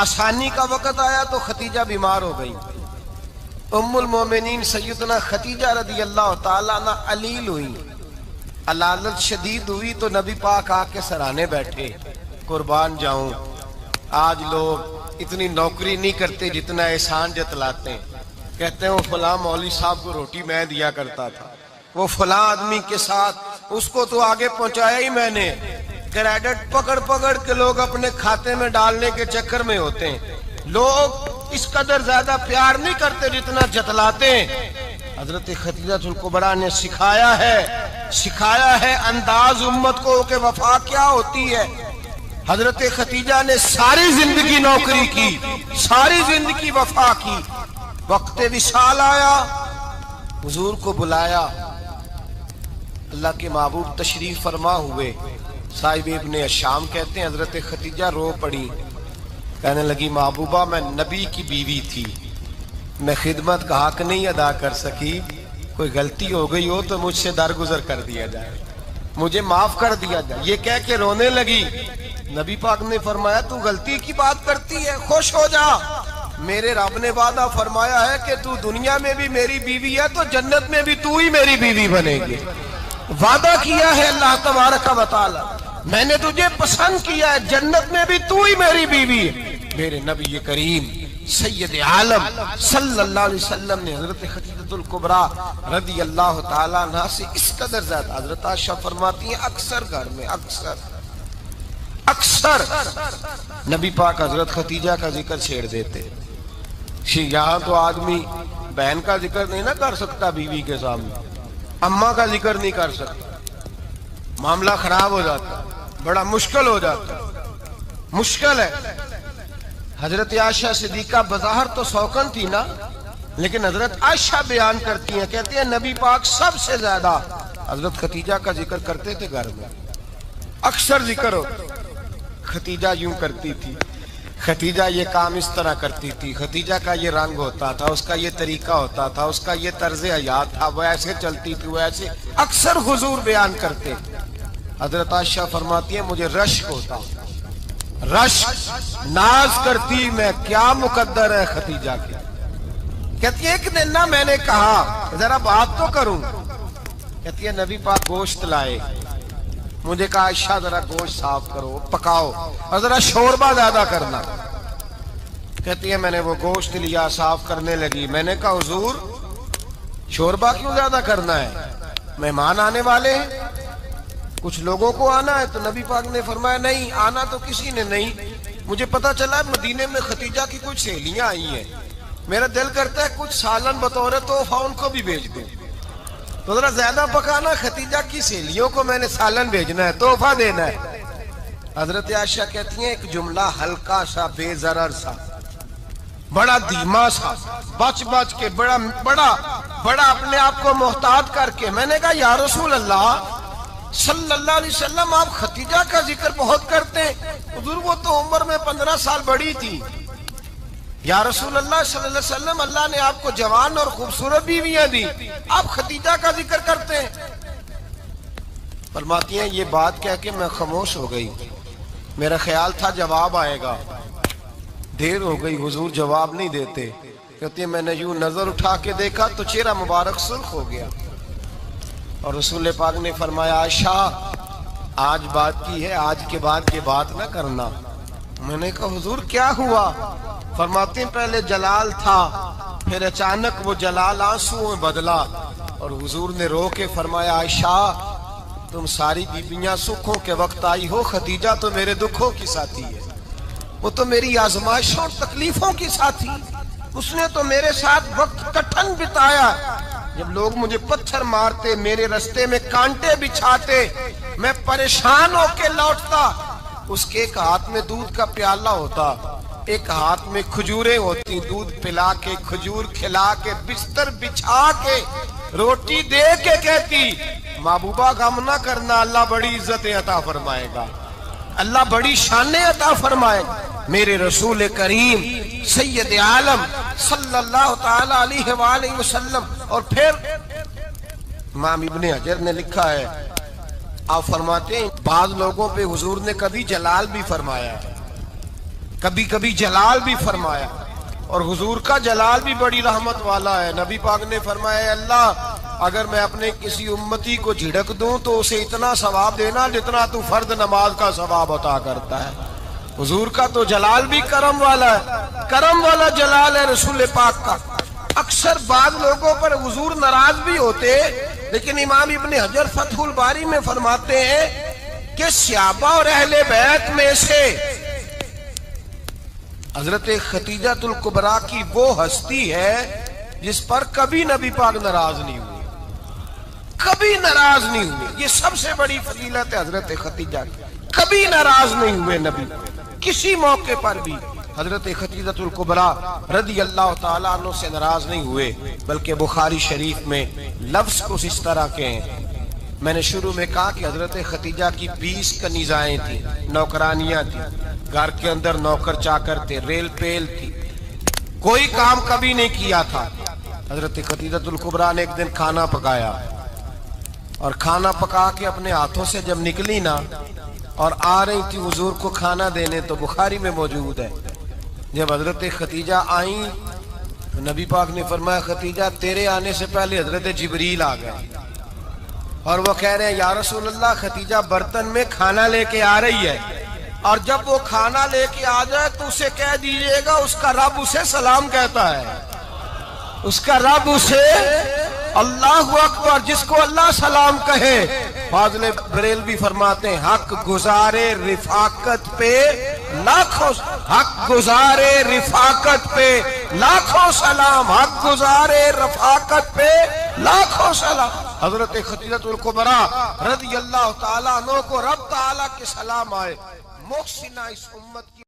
آسانی کا وقت آیا تو خدیجہ بیمار ہو گئی۔ ام المومنین سیدنا خدیجہ رضی اللہ تعالیٰ عنہ علیل ہوئی، علالت شدید ہوئی تو نبی پاک آ کے سرانے بیٹھے۔ قربان جاؤں، آج لوگ اتنی نوکری نہیں کرتے جتنا احسان جتلاتے ہیں۔ کہتے ہیں وہ فلاں مولوی صاحب کو روٹی میں دیا کرتا تھا، وہ فلاں آدمی کے ساتھ اس کو تو آگے پہنچایا ہی میں نے۔ کریڈٹ پکڑ کے لوگ اپنے کھاتے میں ڈالنے کے چکر میں ہوتے ہیں۔ لوگ اس قدر زیادہ پیار نہیں کرتے جتنا جتلاتے ہیں۔ حضرت خدیجہ الکبریٰ نے سکھایا ہے انداز امت کو کہ وفا کیا ہوتی ہے۔ حضرت خدیجہ نے ساری زندگی نوکری کی، ساری زندگی وفا کی۔ وقت وصال آیا، حضور کو بلایا، اللہ کے محبوب تشریف فرما ہوئے۔ صاحب ابن الشام کہتے ہیں حضرت خدیجہ رو پڑی، کہنے لگی محبوبہ میں نبی کی بیوی تھی، میں خدمت کا حق نہیں ادا کر سکی، کوئی غلطی ہو گئی ہو تو مجھ سے درگزر کر دیا جائے، مجھے معاف کر دیا جائے۔ یہ کہہ کے رونے لگی۔ نبی پاک نے فرمایا تو غلطی کی بات کرتی ہے، خوش ہو جا، میرے رب نے وعدہ فرمایا ہے کہ تو دنیا میں بھی میری بیوی ہے تو جنت میں بھی تو ہی میری بیوی بنے گی۔ وعدہ کیا ہے اللہ تبارک و تعالی، میں نے تجھے پسند کیا ہے، جنت میں بھی تو ہی میری بیوی ہے۔ میرے نبی کریم سید عالم صلی اللہ علیہ وسلم نے حضرت خدیجہ الکبریٰ رضی اللہ تعالیٰ عنہ سے اس قدر زیادہ، حضرت عائشہ فرماتی ہیں اکثر گھر میں اکثر نبی پاک حضرت خدیجہ کا ذکر چھیڑ دیتے۔ یہاں تو آدمی بہن کا ذکر نہیں نہ کر سکتا بیوی کے سامنے، اماں کا ذکر نہیں کر سکتا، معاملہ خراب ہو جاتا، بڑا مشکل ہو جاتا، مشکل ہے۔ حضرت عائشہ صدیقہ بظاہر تو سوکن تھی نا، لیکن حضرت عائشہ بیان کرتی ہیں، کہتی ہیں نبی پاک سب سے زیادہ حضرت خدیجہ کا ذکر کرتے تھے گھر میں، اکثر ذکر ہو۔ خدیجہ یوں کرتی تھی، خدیجہ یہ کام اس طرح کرتی تھی، خدیجہ کا یہ رنگ ہوتا تھا، اس کا یہ طریقہ ہوتا تھا، اس کا یہ طرز حیات تھا، وہ ایسے چلتی تھی، وہ ایسے، اکثر حضور بیان کرتے۔ حضرت عائشہ فرماتی ہیں مجھے رشک ہوتا، رشک، ناز کرتی میں، کیا مقدر ہے خدیجہ کی۔ کہتی ہے ایک دن نا میں نے کہا ذرا بات تو کروں، کہتی ہے نبی پاک گوشت لائے، مجھے کہا عائشہ ذرا گوشت صاف کرو، پکاؤ اور ذرا شوربہ زیادہ کرنا۔ کہتی ہے میں نے وہ گوشت لیا، صاف کرنے لگی، میں نے کہا حضور شوربہ کیوں زیادہ کرنا ہے، مہمان آنے والے ہیں، کچھ لوگوں کو آنا ہے۔ تو نبی پاک نے فرمایا نہیں، آنا تو کسی نے نہیں، مجھے پتا چلا مدینے میں خدیجہ کی کچھ سہیلیاں آئی ہیں، میرا دل کرتا ہے کچھ سالن بطور تحفہ ان کو بھی بھیج دوں، تو ذرا زیادہ پکانا، خدیجہ کی سہیلیوں کو میں نے سالن بھیجنا ہے، تحفہ دینا ہے۔ حضرت عائشہ کہتی ہیں ایک جملہ ہلکا سا، بے ضرر سا، بڑا دھیما سا، بچ کے بڑا اپنے آپ کو محتاط کر کے، میں نے کہا یا رسول اللہ صلی اللہ علیہ وسلم آپ خدیجہ کا ذکر بہت کرتے ہیں، حضور وہ تو عمر میں 15 سال بڑی تھی۔ یا رسول اللہ صلی اللہ علیہ وسلم اللہ نے آپ کو جوان اور خوبصورت بیویاں دی، آپ خدیجہ کا ذکر کرتے ہیں۔ فرماتی ہیں یہ بات کہہ کے میں خاموش ہو گئی، میرا خیال تھا جواب آئے گا، دیر ہو گئی، حضور جواب نہیں دیتے۔ کہتی ہے میں نے یوں نظر اٹھا کے دیکھا تو چہرہ مبارک سرخ ہو گیا، اور رسول پاک نے فرمایا عائشہ آج بات کی ہے، آج کے بعد یہ بات نہ کرنا۔ میں نے کہا حضور کیا ہوا؟ فرماتے ہیں پہلے جلال تھا، پھر اچانک وہ جلال آنسو میں بدلا، اور حضور نے رو کے فرمایا عائشہ تم ساری بیویاں سکھوں کے وقت آئی ہو، خدیجہ تو میرے دکھوں کی ساتھی ہے، وہ تو میری آزمائشوں اور تکلیفوں کی ساتھی، اس نے تو میرے ساتھ وقت کٹھن بتایا، جب لوگ مجھے پتھر مارتے، میرے رستے میں کانٹے بچھاتے، میں پریشان ہو کے لوٹتا، اس کے ایک ہاتھ میں دودھ کا پیالہ ہوتا، ایک ہاتھ میں کھجوریں ہوتی، دودھ پلا کے، کھجور کھلا کے، بستر بچھا کے، روٹی دے کے کہتی محبوبہ غم نہ کرنا، اللہ بڑی عزتیں عطا فرمائے گا، اللہ بڑی شانیں عطا فرمائے گا۔ میرے رسول کریم سید عالم صلی اللہ تعالی علیہ وآلہ وسلم۔ اور پھر امام ابن حجر نے لکھا ہے، آپ فرماتے ہیں بعض لوگوں پہ حضور نے کبھی جلال بھی فرمایا، کبھی جلال بھی فرمایا، اور حضور کا جلال بھی بڑی رحمت والا ہے۔ نبی پاک نے فرمایا اللہ اگر میں اپنے کسی امتی کو جھڑک دوں تو اسے اتنا ثواب دینا جتنا تو فرض نماز کا ثواب عطا کرتا ہے۔ حضور کا تو جلال بھی کرم والا ہے، کرم والا جلال ہے رسول پاک کا۔ اکثر بعض لوگوں پر حضور ناراض بھی ہوتے، لیکن امام ابن حجر فتح الباری میں فرماتے ہیں کہ صحابہ اور اہل بیت میں سے حضرت خدیجہ الکبریٰ کی وہ ہستی ہے جس پر کبھی نبی پاک ناراض نہیں ہوئے، کبھی ناراض نہیں ہوئے. یہ سب سے بڑی فضیلت ہے حضرت خدیجہ کی. کبھی ناراض نہیں ہوئے نبی کسی موقع پر بھی. حضرت خدیجہ الکبریٰ رضی اللہ تعالیٰ عنہ سے ناراض نہیں ہوئے، بلکہ بخاری شریف میں لفظ کچھ اس طرح کے ہیں. میں نے شروع میں کہا کہ حضرت خدیجہ کی 20 کنیزائیں تھیں، نوکرانیاں تھیں، گھر کے اندر نوکر چاکر تھے، ریل پیل تھی، کوئی کام کبھی نہیں کیا تھا. حضرت خدیجہ الکبریٰ نے ایک دن کھانا پکایا، اور کھانا پکا کے اپنے ہاتھوں سے جب نکلی نا اور آ رہی تھی حضور کو کھانا دینے، تو بخاری میں موجود ہے جب حضرت خدیجہ آئیں تو نبی پاک نے فرمایا خدیجہ تیرے آنے سے پہلے حضرت جبریل آ گئے، اور وہ کہہ رہے ہیں یا رسول اللہ خدیجہ برتن میں کھانا لے کے آ رہی ہے، اور جب وہ کھانا لے کے آ جائے تو اسے کہہ دیجئے گا اس کا رب اسے سلام کہتا ہے، اس کا رب اسے اللہ اکبر، جس کو اللہ سلام کہے. فاضل بریلوی فرماتے ہیں حق گزارے رفاقت پہ لاکھوں، حق گزارے رفاقت پہ لاکھوں سلام، حق گزارے رفاقت پہ لاکھوں سلام. حضرت خدیجہ الکبریٰ رضی اللہ تعالیٰ عنہ کو رب تعالیٰ کے سلام آئے. محسنہ اس امت کی